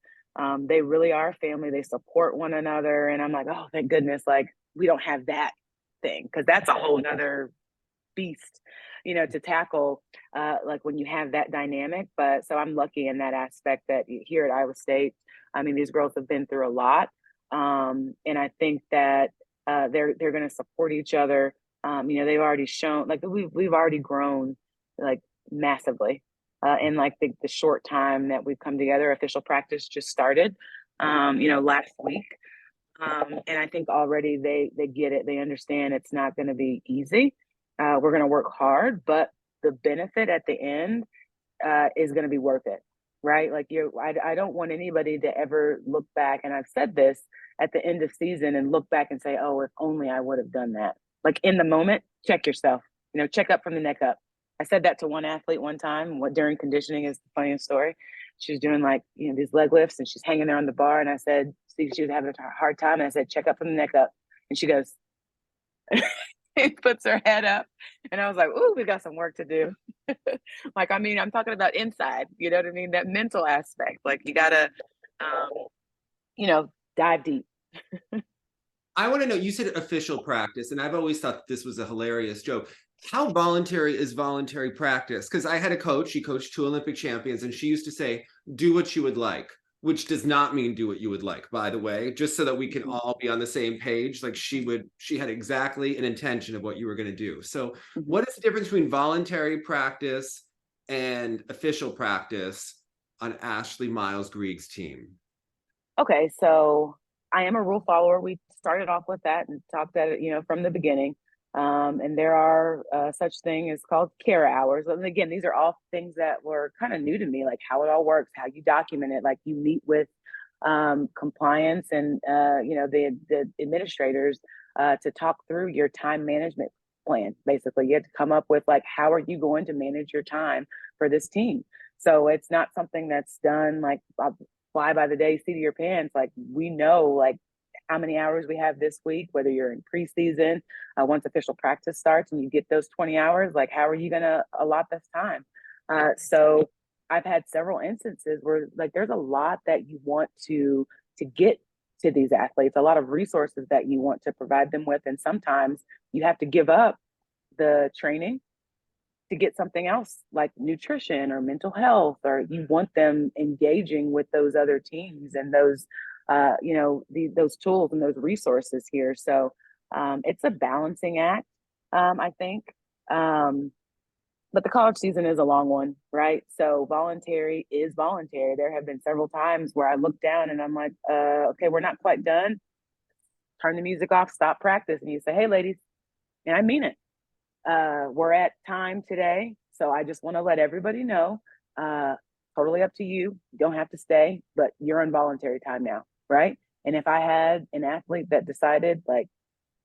They really are a family. They support one another. And I'm like, oh, thank goodness, like we don't have that thing, because that's a whole nother beast, to tackle, like when you have that dynamic. But so I'm lucky in that aspect that here at Iowa State, I mean, these girls have been through a lot. And I think that they're going to support each other. They've already shown like we've already grown like massively in like the short time that we've come together. Official practice just started, last week. And I think already they get it. They understand it's not going to be easy. We're going to work hard, but the benefit at the end is going to be worth it, right? Like I don't want anybody to ever look back, and I've said this at the end of season, and look back and say, "Oh, if only I would have done that." Like in the moment, check yourself. Check up from the neck up. I said that to one athlete one time. What during conditioning is the funniest story. She was doing like these leg lifts, and she's hanging there on the bar, and I said, "See, she was having a hard time," and I said, "Check up from the neck up," and she goes. Puts her head up, and I was like, "Ooh, we got some work to do." Like, I mean, I'm talking about inside. You know what I mean? That mental aspect. Like, you gotta, um, dive deep. I want to know, you said official practice, and I've always thought this was a hilarious joke. How voluntary is voluntary practice? Because I had a coach, she coached 2 Olympic champions, and she used to say, do what you would like, which does not mean do what you would like, by the way, just so that we can all be on the same page. Like she had exactly an intention of what you were going to do. So, Mhm. what is the difference between voluntary practice and official practice on Ashley Miles Greig's team? Okay, so I am a rule follower. We started off with that and talked at it, from the beginning. And there are such thing as called care hours. And again, these are all things that were kind of new to me, like how it all works, how you document it. Like you meet with compliance and the administrators to talk through your time management plan. Basically, you have to come up with like how are you going to manage your time for this team. So it's not something that's done like fly by the day, seat of your pants. Like we know like how many hours we have this week, whether you're in preseason, once official practice starts and you get those 20 hours, like how are you going to allot this time? So I've had several instances where like there's a lot that you want to get to these athletes, a lot of resources that you want to provide them with. And sometimes you have to give up the training to get something else like nutrition or mental health, or you want them engaging with those other teams and those those tools and those resources here. So it's a balancing act, I think. But the college season is a long one, right? So voluntary is voluntary. There have been several times where I look down and I'm like, okay, we're not quite done. Turn the music off, stop practice. And you say, hey, ladies, and I mean it. We're at time today. So I just want to let everybody know, totally up to you. You don't have to stay, but you're on voluntary time now, right? And if I had an athlete that decided like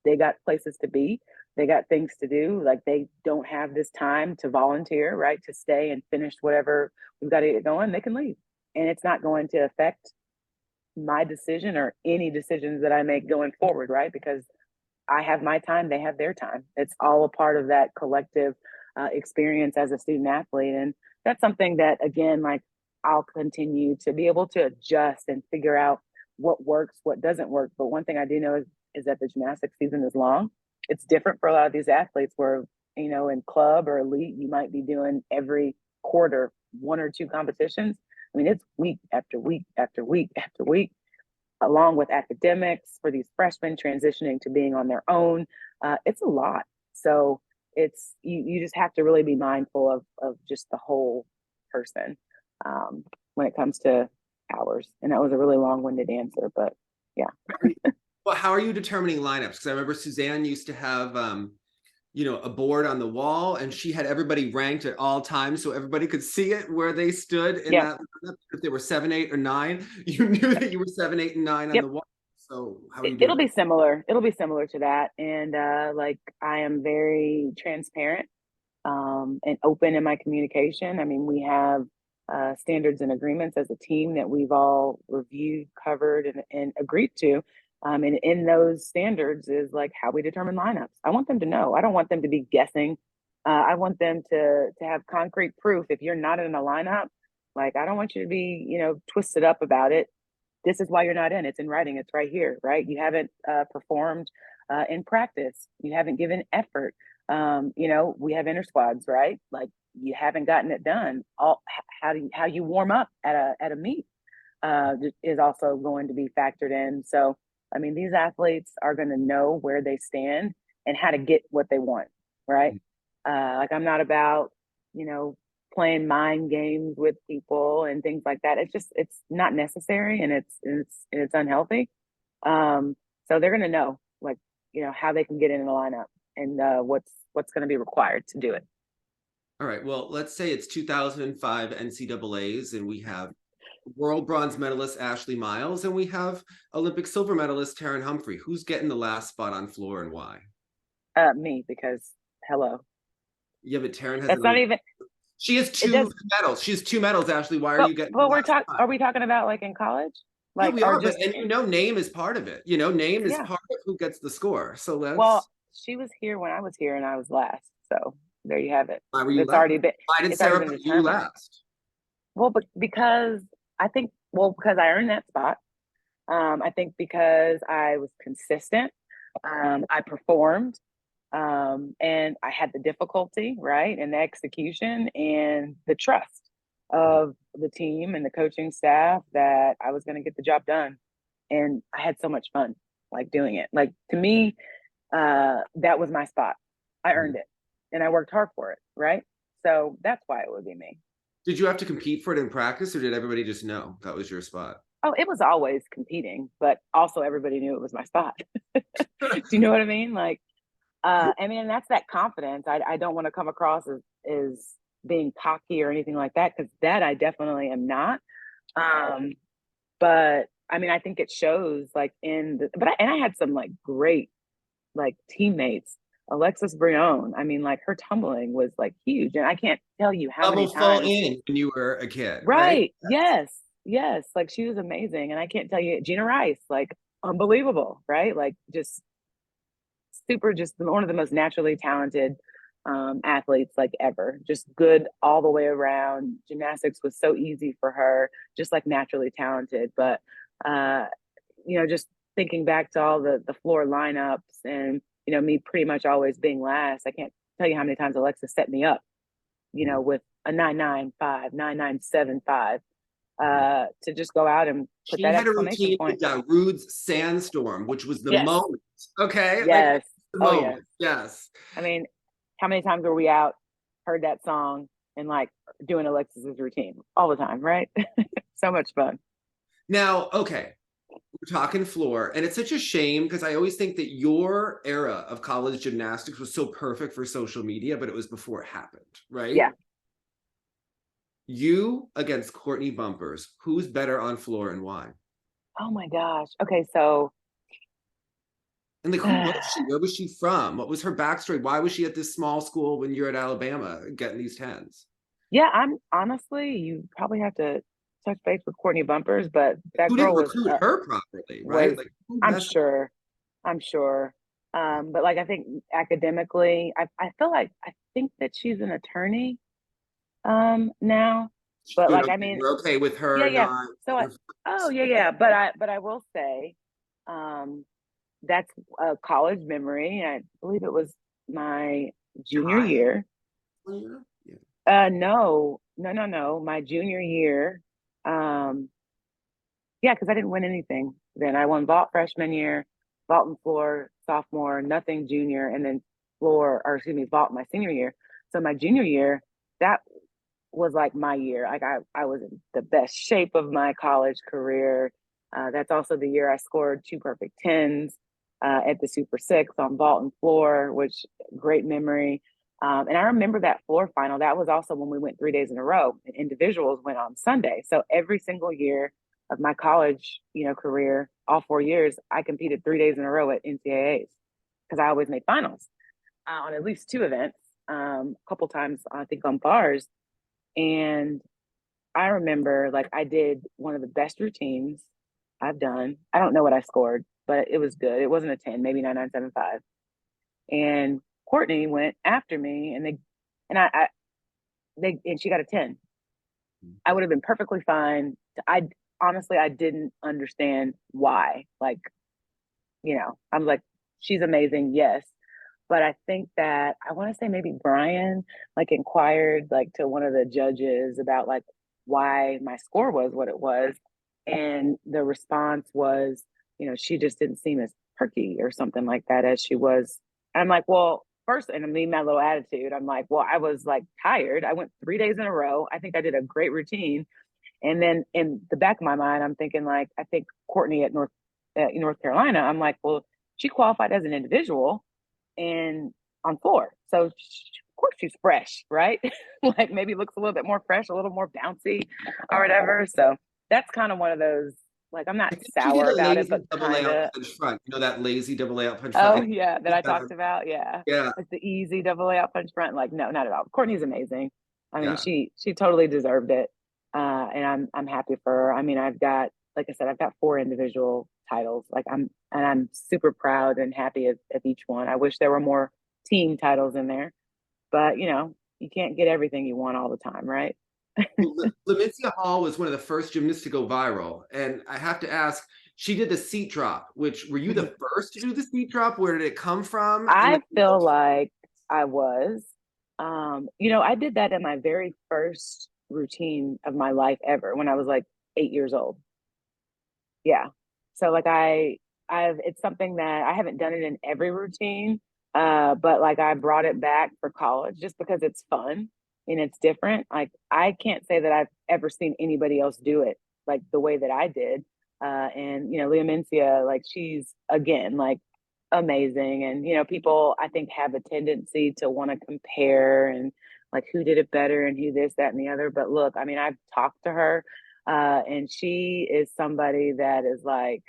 they got places to be, they got things to do, like they don't have this time to volunteer, right? To stay and finish whatever we've got to get going, they can leave. And it's not going to affect my decision or any decisions that I make going forward, right? Because I have my time, they have their time. It's all a part of that collective experience as a student athlete. And that's something that, again, like I'll continue to be able to adjust and figure out what works, what doesn't work. But one thing I do know is that the gymnastics season is long. It's different for a lot of these athletes where, in club or elite, you might be doing every quarter, 1 or 2 competitions. I mean, it's week after week after week after week, along with academics for these freshmen transitioning to being on their own. It's a lot. So it's you just have to really be mindful of just the whole person when it comes to hours. And that was a really long-winded answer, but yeah. Well, how are you determining lineups? Because I remember Suzanne used to have a board on the wall, and she had everybody ranked at all times so everybody could see it where they stood in Yep. that lineup. If they were 7, 8, or 9, you knew that you were 7, 8, and 9 on Yep. the wall. So how are you doing It'll be similar. It'll be similar to that. And like I am very transparent and open in my communication. I mean, we have standards and agreements as a team that we've all reviewed, covered, and agreed to. And in those standards is like how we determine lineups. I want them to know. I don't want them to be guessing. I want them to have concrete proof. If you're not in a lineup, like I don't want you to be, twisted up about it. This is why you're not in. It's in writing. It's right here, right? You haven't performed in practice. You haven't given effort. We have inter squads, right? Like you haven't gotten it done. How you warm up at a meet is also going to be factored in. So, I mean, these athletes are going to know where they stand and how to get what they want, right? Like I'm not about, playing mind games with people and things like that. It's not necessary and it's unhealthy. So they're going to know like, how they can get in the lineup and what's going to be required to do it. All right. Well, let's say it's 2005 NCAAs, and we have world bronze medalist Ashley Miles, and we have Olympic silver medalist Taryn Humphrey. Who's getting the last spot on floor and why? Me, because hello. Yeah, but Taryn has That's not even she has it two does medals. She has 2 medals, Ashley. Why are but you getting the but last spot? are we talking about like in college? Yeah, Like we or are, but just name is part of it. Name is yeah. part of who gets the score. So Well, let's she was here when I was here and I was last. So there you have it. why were you It's last? already been Why did it's already Sarah been put you determined. last? Well, but because I think because I earned that spot. I think because I was consistent, I performed, And I had the difficulty, right, and the execution and the trust of the team and the coaching staff that I was going to get the job done. And I had so much fun, like doing it. Like to me, that was my spot. I earned it, and I worked hard for it, right? So that's why it would be me. Did you have to compete for it in practice, or did everybody just know that was your spot? Oh, it was always competing, but also everybody knew it was my spot. Do you know what I mean? Like, I mean, that's that confidence. I don't want to come across as being cocky or anything like that, because that I definitely am not. Um, but I mean, I think it shows like and I had some like great like teammates. Alexis Brion, I mean, like her tumbling was like huge. And I can't tell you how many Double full times. in when you were a kid, right? Right. Yes. Yes. Like she was amazing. And I can't tell you, Gina Rice, like unbelievable, right? Like just super, just one of the most naturally talented athletes like ever. Just good all the way around. Gymnastics was so easy for her, just like naturally talented. But uh, just thinking back to all the floor lineups and me pretty much always being last. I can't tell you how many times Alexa set me up, with a 995, 9975, to just go out and put She that had a exclamation routine point. with that Rude's Sandstorm, which was the Yes. moment. Okay, like Yes. the Oh yes. moment. Yes. I mean, how many times were we out, heard that song, and like doing Alexis's routine all the time, right? So much fun. Now, okay, we're talking floor, and it's such a shame because I always think that your era of college gymnastics was so perfect for social media, but it was before it happened, right? Yeah. You against Courtney Bumpers, who's better on floor and why? Oh my gosh. Okay, so And like, who was she? Where was she from? What was her backstory? Why was she at this small school when you're at Alabama getting these tens? yeah, I'm honestly, you probably have to touch base with Courtney Bumpers, but that Who didn't girl recruit her properly, right? was Like, who I'm messed sure, I'm sure. But like I think academically, I feel like I think that she's an attorney now. But good? like I Okay, mean, we're okay with yeah, her yeah. not. So oh yeah, yeah. But I will say, um, that's a college memory. I believe it was my junior High? year. Yeah. No, no, no, no. My junior year. Um, yeah, because I didn't win anything. Then I won vault freshman year, vault and floor sophomore, nothing junior, and then floor, or excuse me, vault my senior year. So my junior year, that was like my year. Like I was in the best shape of my college career. That's also the year I scored two perfect tens at the Super Six on vault and floor, which great memory. And I remember that floor final. That was also when we went 3 days in a row, and individuals went on Sunday. So every single year of my college, career, all 4 years, I competed 3 days in a row at NCAAs because I always made finals on at least two events. A couple times, I think, on bars. And I remember like I did one of the best routines I've done. I don't know what I scored, but it was good. It wasn't a 10, maybe 9975. And Courtney went after me and and she got a 10. I would have been perfectly fine. I honestly I didn't understand why. Like, I'm like, she's amazing, yes. But I think that I want to say maybe Brian like inquired like to one of the judges about like why my score was what it was. And the response was, she just didn't seem as perky or something like that as she was. And I'm like, well, first, and I mean my little attitude, I'm like, well, I was like tired. I went 3 days in a row. I think I did a great routine. And then in the back of my mind, I'm thinking like, I think Courtney at North Carolina, I'm like, well, she qualified as an individual and on floor. So of course she's fresh, right? Like maybe looks a little bit more fresh, a little more bouncy or whatever. So that's kind of one of those, like I'm not I think she did sour a about it, but lazy double kind layout of, punch front. You know that lazy double layout punch front? oh I think yeah, that she I did talked that. about. Yeah. Yeah, Like the easy double layout punch front. Like, no, not at all. Courtney's amazing. I mean, yeah. she totally deserved it. And I'm happy for her. I mean, like I said, I've got 4 individual titles. I'm super proud and happy of each one. I wish there were more team titles in there, but you can't get everything you want all the time, right? Well, Lamitzia Hall was one of the first gymnasts to go viral. And I have to ask, she did the seat drop, which were you the first to do the seat drop? Where did it come from? And I feel like I was. I did that in my very first routine of my life ever when I was like 8 years old. Yeah. So like it's something that I haven't done it in every routine, but like I brought it back for college just because it's fun and it's different. Like I can't say that I've ever seen anybody else do it like the way that I did. And Leah Mencia, like she's again like amazing. And people I think have a tendency to want to compare and like who did it better and who this, that, and the other. But look, I mean, I've talked to her and she is somebody that is like,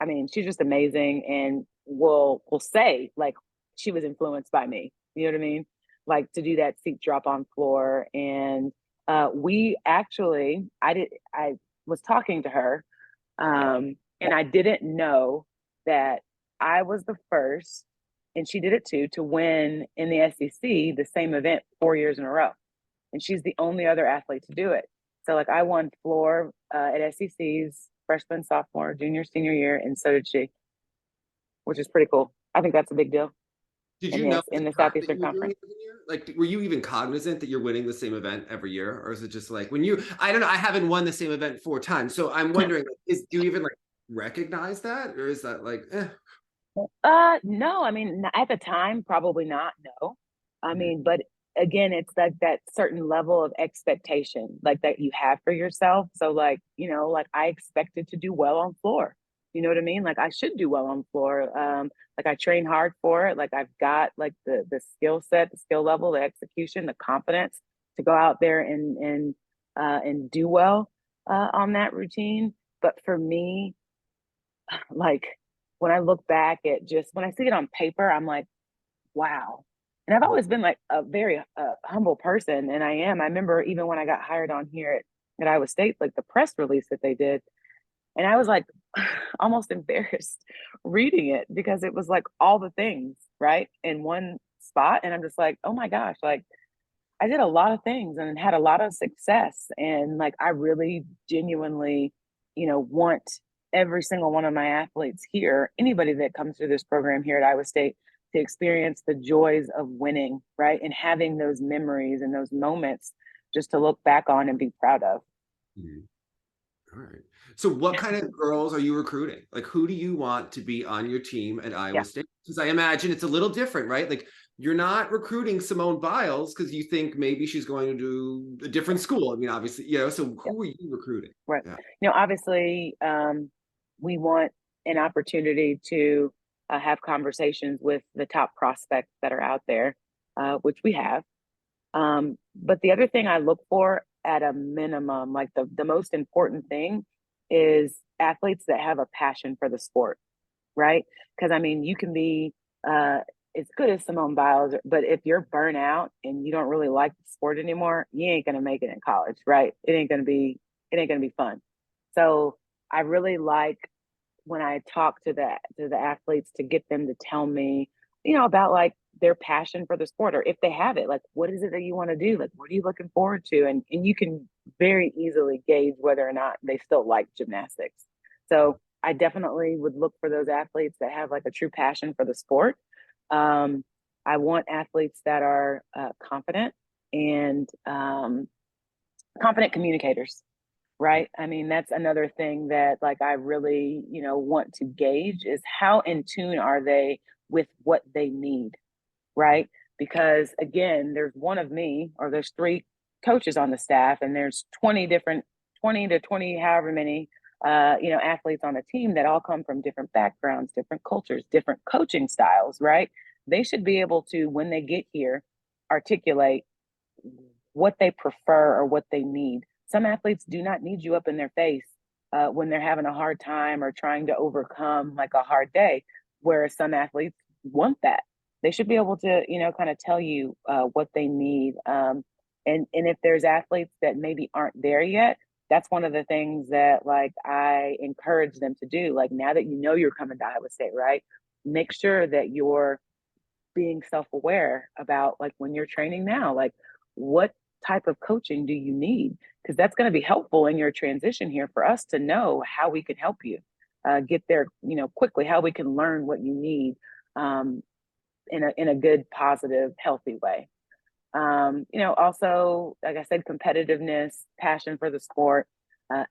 I mean, she's just amazing and will say like she was influenced by me. You know what I mean? Like to do that seat drop on floor. And we actually, I was talking to her and I didn't know that I was the first, and she did it too, to win in the SEC the same event 4 years in a row. And she's the only other athlete to do it. So like I won floor at SEC's freshman, sophomore, junior, senior year, and so did she, which is pretty cool. I think that's a big deal did in you know this at in the the time that Southeastern you were doing Conference. it every year? Like, were you even cognizant that you're winning the same event every year, or is it just like when you? I don't know. I haven't won the same event 4 times, so I'm wondering: do you even like recognize that, or is that like? No, I mean at the time, probably not. No, I Mhm. mean, but again, it's like that certain level of expectation, like that you have for yourself. So, like like I expected to do well on floor. You know what I mean? Like I should do well on floor. Like I train hard for it. Like I've got like the skill set, the skill level, the execution, the confidence to go out there and do well on that routine. But for me, like when I look back at just when I see it on paper, I'm like, wow. And I've always been like a very humble person, and I am. I remember even when I got hired on here at Iowa State, like the press release that they did, and I was like almost embarrassed reading it because it was like all the things right in one spot, and I'm just like, oh my gosh, like I did a lot of things and had a lot of success. And like, I really genuinely, want every single one of my athletes here, anybody that comes through this program here at Iowa State, to experience the joys of winning, right? And having those memories and those moments just to look back on and be proud of. Mhm. All right. So, what kind of girls are you recruiting? Like, who do you want to be on your team at Iowa Yeah. State? Because I imagine it's a little different, right? Like, you're not recruiting Simone Biles because you think maybe she's going to do a different school. I mean, obviously, so Yeah. who are you recruiting? Right. Yeah. Obviously, we want an opportunity to have conversations with the top prospects that are out there, which we have. But the other thing I look for at a minimum, like the most important thing, is athletes that have a passion for the sport, right? Because I mean, you can be uh, as good as Simone Biles, but if you're burnt out and you don't really like the sport anymore, you ain't gonna make it in college, right? It ain't gonna be fun. So I really like when I talk to the athletes to get them to tell me, about like their passion for the sport, or if they have it, like what is it that you want to do? Like what are you looking forward to? And you can very easily gauge whether or not they still like gymnastics. So I definitely would look for those athletes that have like a true passion for the sport. Um, I want athletes that are confident and confident communicators, right? I mean, that's another thing that like I really, want to gauge is how in tune are they with what they need, right? Because again, there's one of me or there's three coaches on the staff and there's 20 to 20 however many athletes on the team that all come from different backgrounds, different cultures, different coaching styles, right? They should be able to, when they get here, articulate what they prefer or what they need. Some athletes do not need you up in their face when they're having a hard time or trying to overcome like a hard day, whereas some athletes want that. They should be able to, kind of tell you what they need. And if there's athletes that maybe aren't there yet, that's one of the things that like I encourage them to do. Like now that you're coming to Iowa State, right? Make sure that you're being self-aware about like when you're training now, like what type of coaching do you need? Because that's going to be helpful in your transition here for us to know how we can help you. get there, quickly, how we can learn what you need in a good, positive, healthy way. Also, like I said, competitiveness, passion for the sport,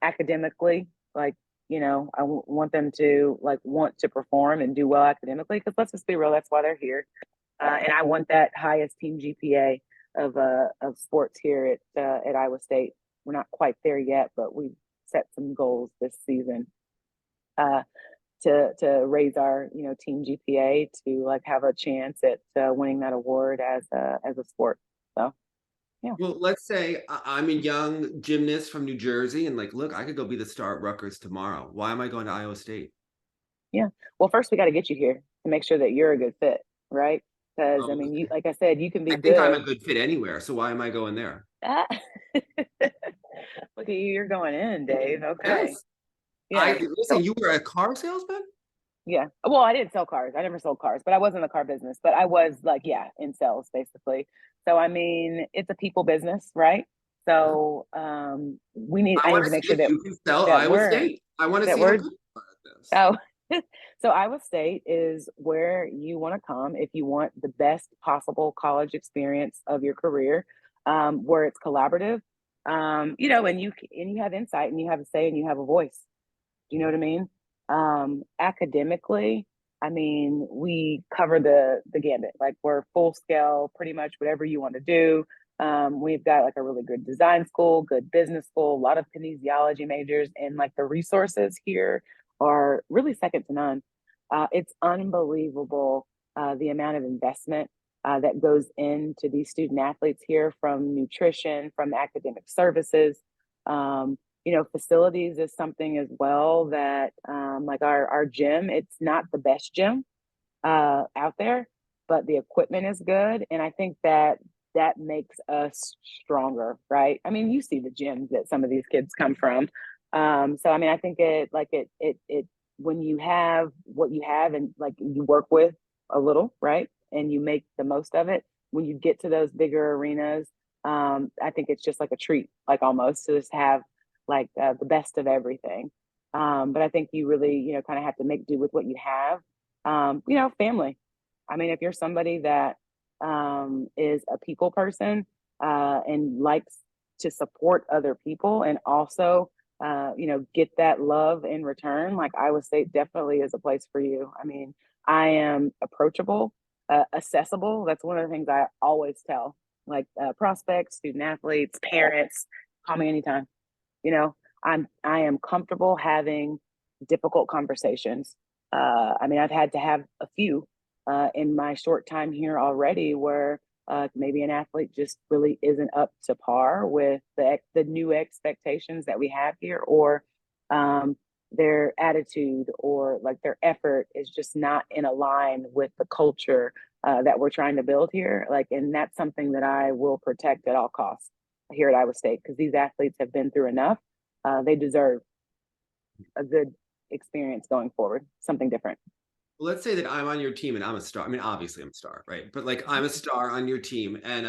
academically, like, want them to want to perform and do well academically, because let's just be real, that's why they're here. And I want that highest team GPA of sports here at Iowa State. We're not quite there yet, but we've set some goals this season to raise our team GPA to have a chance at winning that award as a sport. So yeah. Well, let's say I'm a young gymnast from New Jersey and look, I could go be the star at Rutgers tomorrow. Why am I going to Iowa State? Yeah. Well, first we got to get you here to make sure that you're a good fit, right? Because I Oh, mean, like I said, you can be I think I'm a good. good fit anywhere. So why am I going there? Ah. Look at you, you're going in, Dave. Okay. Yes. Yeah. Listen, So you were a car salesman? yeah. Well, I didn't sell cars. I never sold cars, but I was in the car business. But I was in sales basically. So I mean, it's a people business, right? Yeah. So I I need want to to make see sure if that you can sell that Iowa we're State. I want to that see how we're good you are at this. so so Iowa State is where you want to come if you want the best possible college experience of your career, where it's collaborative, and you have insight and you have a say and you have a voice. Do you know what I mean? Academically, I mean, we cover the gambit. Like we're full scale, pretty much whatever you want to do. We've got a really good design school, good business school, a lot of kinesiology majors, and the resources here are really second to none. It's unbelievable the amount of investment that goes into these student athletes here, from nutrition, from academic services. Facilities is something as well that our gym, it's not the best gym out there, but the equipment is good. And I think that makes us stronger, right? I mean, you see the gyms that some of these kids come from. So I mean, I think it when you have what you have and you work with a little, right? And you make the most of it, when you get to those bigger arenas, I think it's just like a treat, almost to just have the best of everything. But I think you really, kind of have to make do with what you have. Family. I mean, if you're somebody that is a people person and likes to support other people and also, get that love in return, Iowa State definitely is a place for you. I mean, I am approachable, accessible. That's one of the things I always tell prospects, student athletes, parents, call me anytime. I am comfortable having difficult conversations. I mean, I've had to have a few in my short time here already, where maybe an athlete just really isn't up to par with the new expectations that we have here, or their attitude or their effort is just not in a line with the culture that we're trying to build here. And that's something that I will protect at all costs here at Iowa State, because these athletes have been through enough. They deserve a good experience going forward, something different. Let's say that I'm on your team and I'm a star. I mean, obviously I'm a star, right? But I'm a star on your team and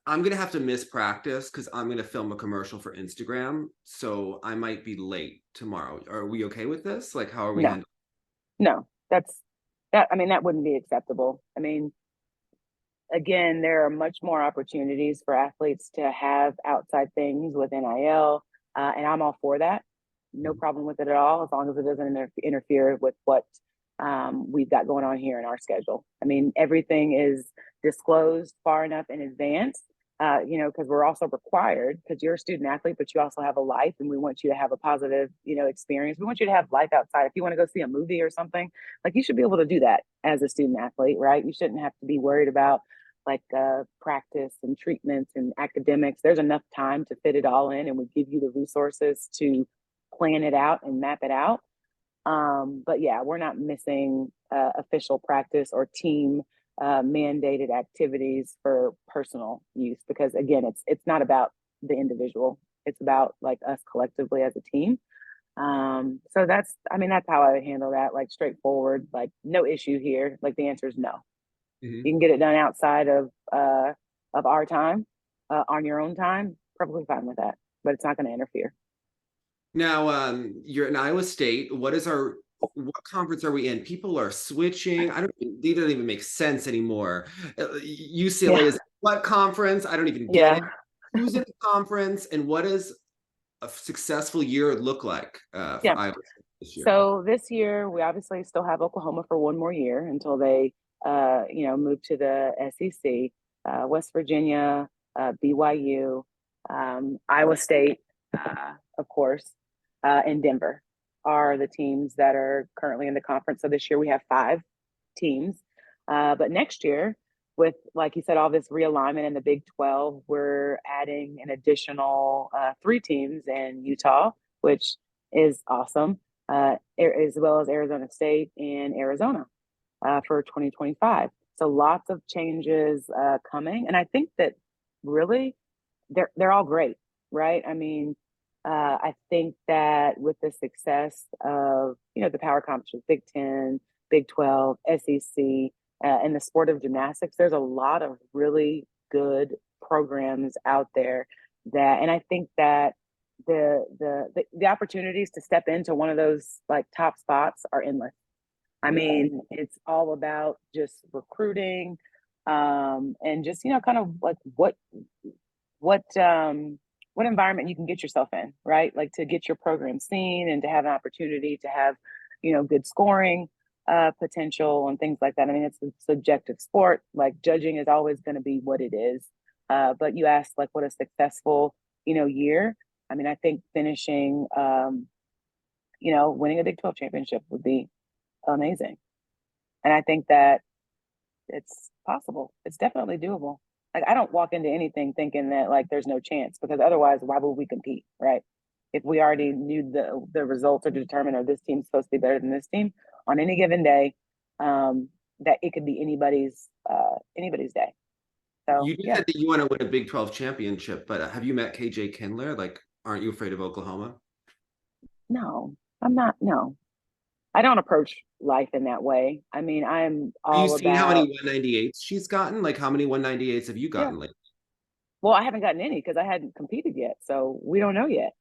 I'm gonna have to miss practice because I'm gonna film a commercial for Instagram. So I might be late tomorrow. Are we okay with this? How are we No, handling? no, I mean, that wouldn't be acceptable. I mean, again, there are much more opportunities for athletes to have outside things with NIL, and I'm all for that. No problem with it at all, as long as it doesn't interfere with what we've got going on here in our schedule. I mean, everything is disclosed far enough in advance, because we're also required, because you're a student athlete, but you also have a life, and we want you to have a positive, experience. We want you to have life outside. If you want to go see a movie or something, you should be able to do that as a student athlete, right? You shouldn't have to be worried about practice and treatments and academics. There's enough time to fit it all in, and we give you the resources to plan it out and map it out. But yeah, we're not missing official practice or team mandated activities for personal use, because again, it's not about the individual. It's about us collectively as a team. So that's how I would handle that, straightforward, no issue here. The answer is no. Mhm. You can get it done outside of our time, on your own time. Perfectly fine with that, but it's not going to interfere. Now, you're in Iowa State. What conference are we in? People are switching. They don't even make sense anymore. UCLA Yeah. is what conference? I don't even get it. Yeah. Who's in the conference, and what does a successful year look like Yeah. for Iowa State this year? So this year, we obviously still have Oklahoma for one more year until they, move to the SEC. West Virginia, BYU, Iowa State, of course, and Denver are the teams that are currently in the conference. So this year we have 5 teams. But next year, with, like you said, all this realignment in the Big 12, we're adding an additional 3 teams in Utah, which is awesome, as well as Arizona State and Arizona for 2025. So lots of changes coming, and I think that really they're all great, right? I mean, I think that with the success of the power conferences, Big 10, Big 12, SEC, and the sport of gymnastics, there's a lot of really good programs out there that, and I think that the opportunities to step into one of those like top spots are endless. I mean, it's all about just recruiting, and just kind of like what environment you can get yourself in, right? Like to get your program seen and to have an opportunity to have good scoring potential and things like that. I mean, it's a subjective sport. Like judging is always going to be what it is. But you asked like what a successful year. I mean, I think finishing winning a Big 12 championship would be amazing. And I think that it's possible. It's definitely doable. Like I don't walk into anything thinking that like there's no chance, because otherwise why would we compete, right? If we already knew the results are determined, or this team's supposed to be better than this team on any given day, that it could be anybody's day. So You just yeah. said that you want to win a Big 12 championship, but have you met KJ Kindler? Like, aren't you afraid of Oklahoma? No, I'm not. No, I don't approach life in that way. I mean, I'm Have you all seen how many about, 198s she's gotten? Like, how many 198s have you yeah. gotten lately? Well, I haven't gotten any because I hadn't competed yet, so we don't know yet.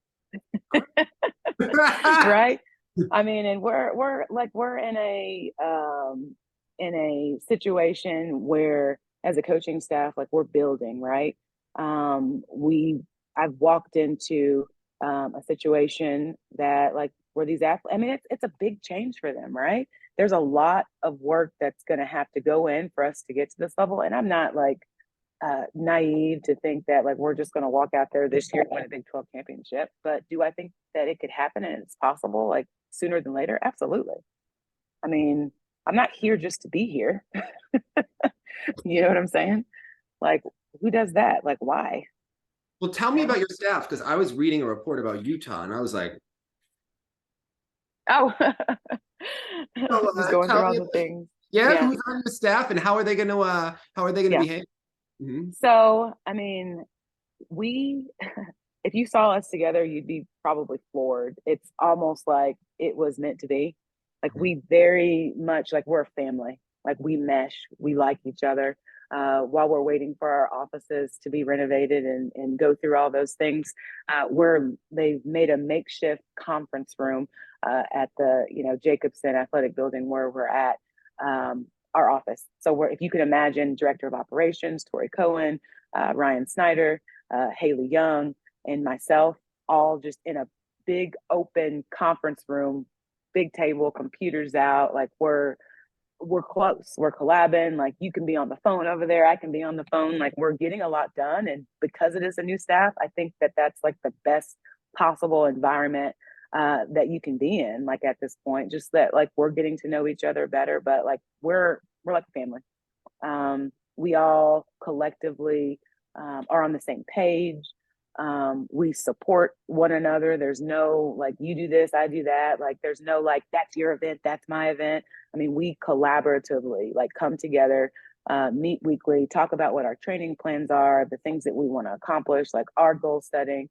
Right? I mean, and we're in a situation where as a coaching staff, like we're building, right? We I've walked into a situation that like where these athletes, I mean, it's a big change for them, right? There's a lot of work that's going to have to go in for us to get to this level, and I'm not like naive to think that like we're just going to walk out there this year and win a Big 12 championship. But do I think that it could happen and it's possible like sooner than later? Absolutely. I mean, I'm not here just to be here. You know what I'm saying? Like, who does that? Like, why? Well, tell You me know? about your staff, because I was reading a report about Utah and I was like, Oh, oh, just going through tell all me the about, things. yeah, Yeah. who's on your staff and how are they going to Yeah. behave? Mm-hmm. So, I mean, we, if you saw us together, you'd be probably floored. It's almost like it was meant to be. Like we very much like we're a family. Like we mesh, we like each other. While we're waiting for our offices to be renovated and go through all those things, they've made a makeshift conference room at the Jacobson Athletic Building where we're at, our office. So if you can imagine, Director of Operations Tori Cohen, Ryan Snyder, Haley Young, and myself, all just in a big open conference room, big table, computers out. Like we're close. We're collabing. Like you can be on the phone over there. I can be on the phone. Like we're getting a lot done. And because it is a new staff, I think that that's like the best possible environment that you can be in. Like at this point, just that like we're getting to know each other better. But like we're like a family. We all collectively are on the same page. We support one another. There's no like you do this, I do that. Like there's no like that's your event, that's my event. I mean, we collaboratively like come together, meet weekly, talk about what our training plans are, the things that we want to accomplish, like our goal setting.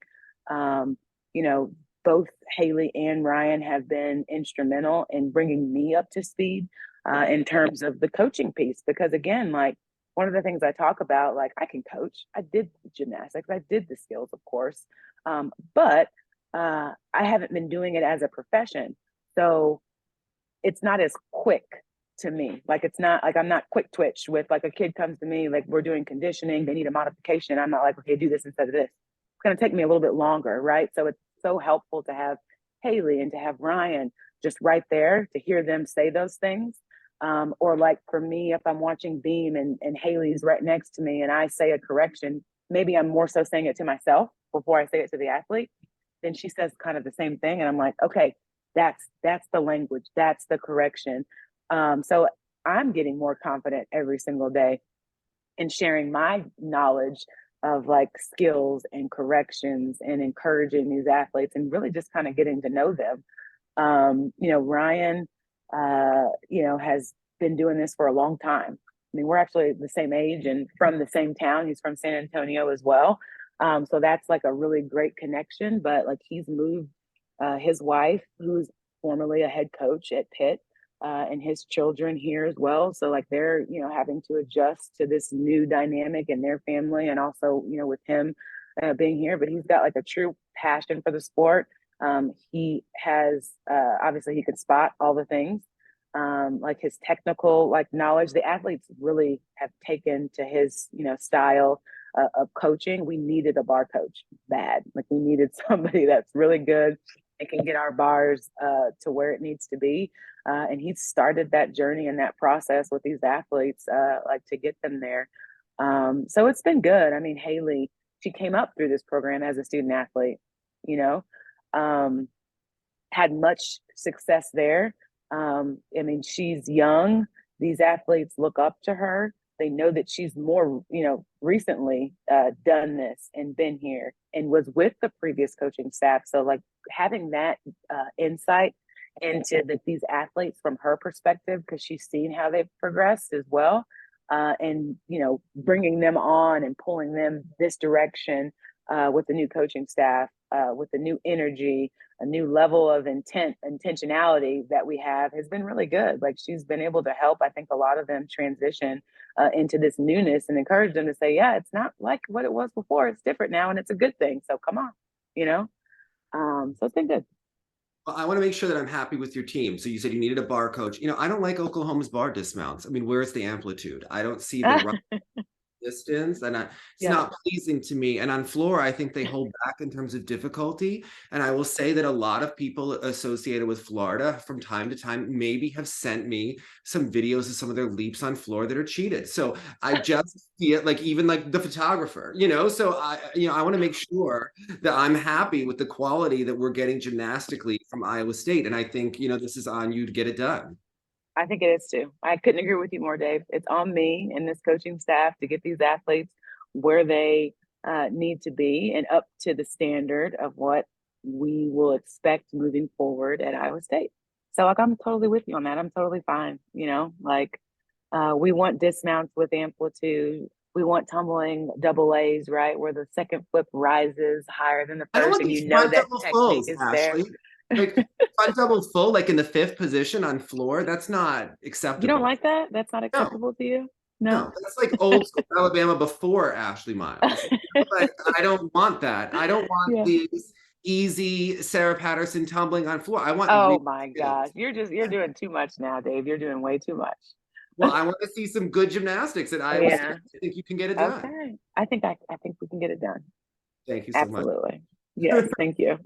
Um, you know, both Haley and Ryan have been instrumental in bringing me up to speed in terms of the coaching piece, because again, like one of the things I talk about, like I can coach, I did gymnastics, I did the skills, of course, but I haven't been doing it as a profession. So it's not as quick to me. Like it's not like I'm not quick twitch with like a kid comes to me, like we're doing conditioning, they need a modification. I'm not like, okay, do this instead of this. It's going to take me a little bit longer, right? So it's so helpful to have Haley and to have Ryan just right there to hear them say those things. Or like for me, if I'm watching Beam and Haley's right next to me and I say a correction, maybe I'm more so saying it to myself before I say it to the athlete. Then she says kind of the same thing. And I'm like, okay, that's the language, that's the correction. So I'm getting more confident every single day in sharing my knowledge of like skills and corrections and encouraging these athletes and really just kind of getting to know them. Ryan, has been doing this for a long time. I mean, we're actually the same age and from the same town. He's from San Antonio as well. So that's like a really great connection. But like he's moved his wife, who's formerly a head coach at Pitt, and his children here as well. So like they're, having to adjust to this new dynamic in their family and also, with him being here, but he's got like a true passion for the sport. He has, obviously he could spot all the things, like his technical like knowledge. The athletes really have taken to his, style of coaching. We needed a bar coach bad. Like we needed somebody that's really good and can get our bars to where it needs to be. And he started that journey and that process with these athletes, like to get them there. So it's been good. I mean, Haley, she came up through this program as a student athlete, you know, had much success there. I mean, she's young. These athletes look up to her. They know that she's more, recently done this and been here and was with the previous coaching staff. So like having that insight into these athletes from her perspective, because she's seen how they've progressed as well. And, bringing them on and pulling them this direction with the new coaching staff, with the new energy, a new level of intentionality that we have has been really good. Like she's been able to help, I think, a lot of them transition into this newness and encourage them to say, yeah, it's not like what it was before. It's different now and it's a good thing. So come on, so it's been good. Well, I want to make sure that I'm happy with your team. So you said you needed a bar coach. I don't like Oklahoma's bar dismounts. I mean, where's the amplitude? I don't see the distance, and it's not pleasing to me. And on floor, I think they hold back in terms of difficulty. And I will say that a lot of people associated with Florida from time to time maybe have sent me some videos of some of their leaps on floor that are cheated. So I just feel like even like the photographer, so I want to make sure that I'm happy with the quality that we're getting gymnastically from Iowa State. And I think, this is on you to get it done. I think it is too. I couldn't agree with you more, Dave. It's on me and this coaching staff to get these athletes where they need to be and up to the standard of what we will expect moving forward at Iowa State. So like I'm totally with you on that. I'm totally fine. We want dismounts with amplitude. We want tumbling double A's, right? Where the second flip rises higher than the I don't first, want and these that double technique fulls, is there. Ashley. Like front double full, like in the fifth position on floor, that's not You don't acceptable. like that? That's not No, acceptable to you? No? no, that's like old school Alabama before Ashley Miles. Like, I don't want that. I don't want Yeah. these easy Sarah Patterson tumbling on floor. I want Oh real my gosh. skills. You're doing too much now, Dave. You're doing way too much. Well, I want to see some good gymnastics at Iowa State. Yeah. I think you can get it done. Okay. I think we can get it done. Thank you so much. Absolutely. Yes. Thank you.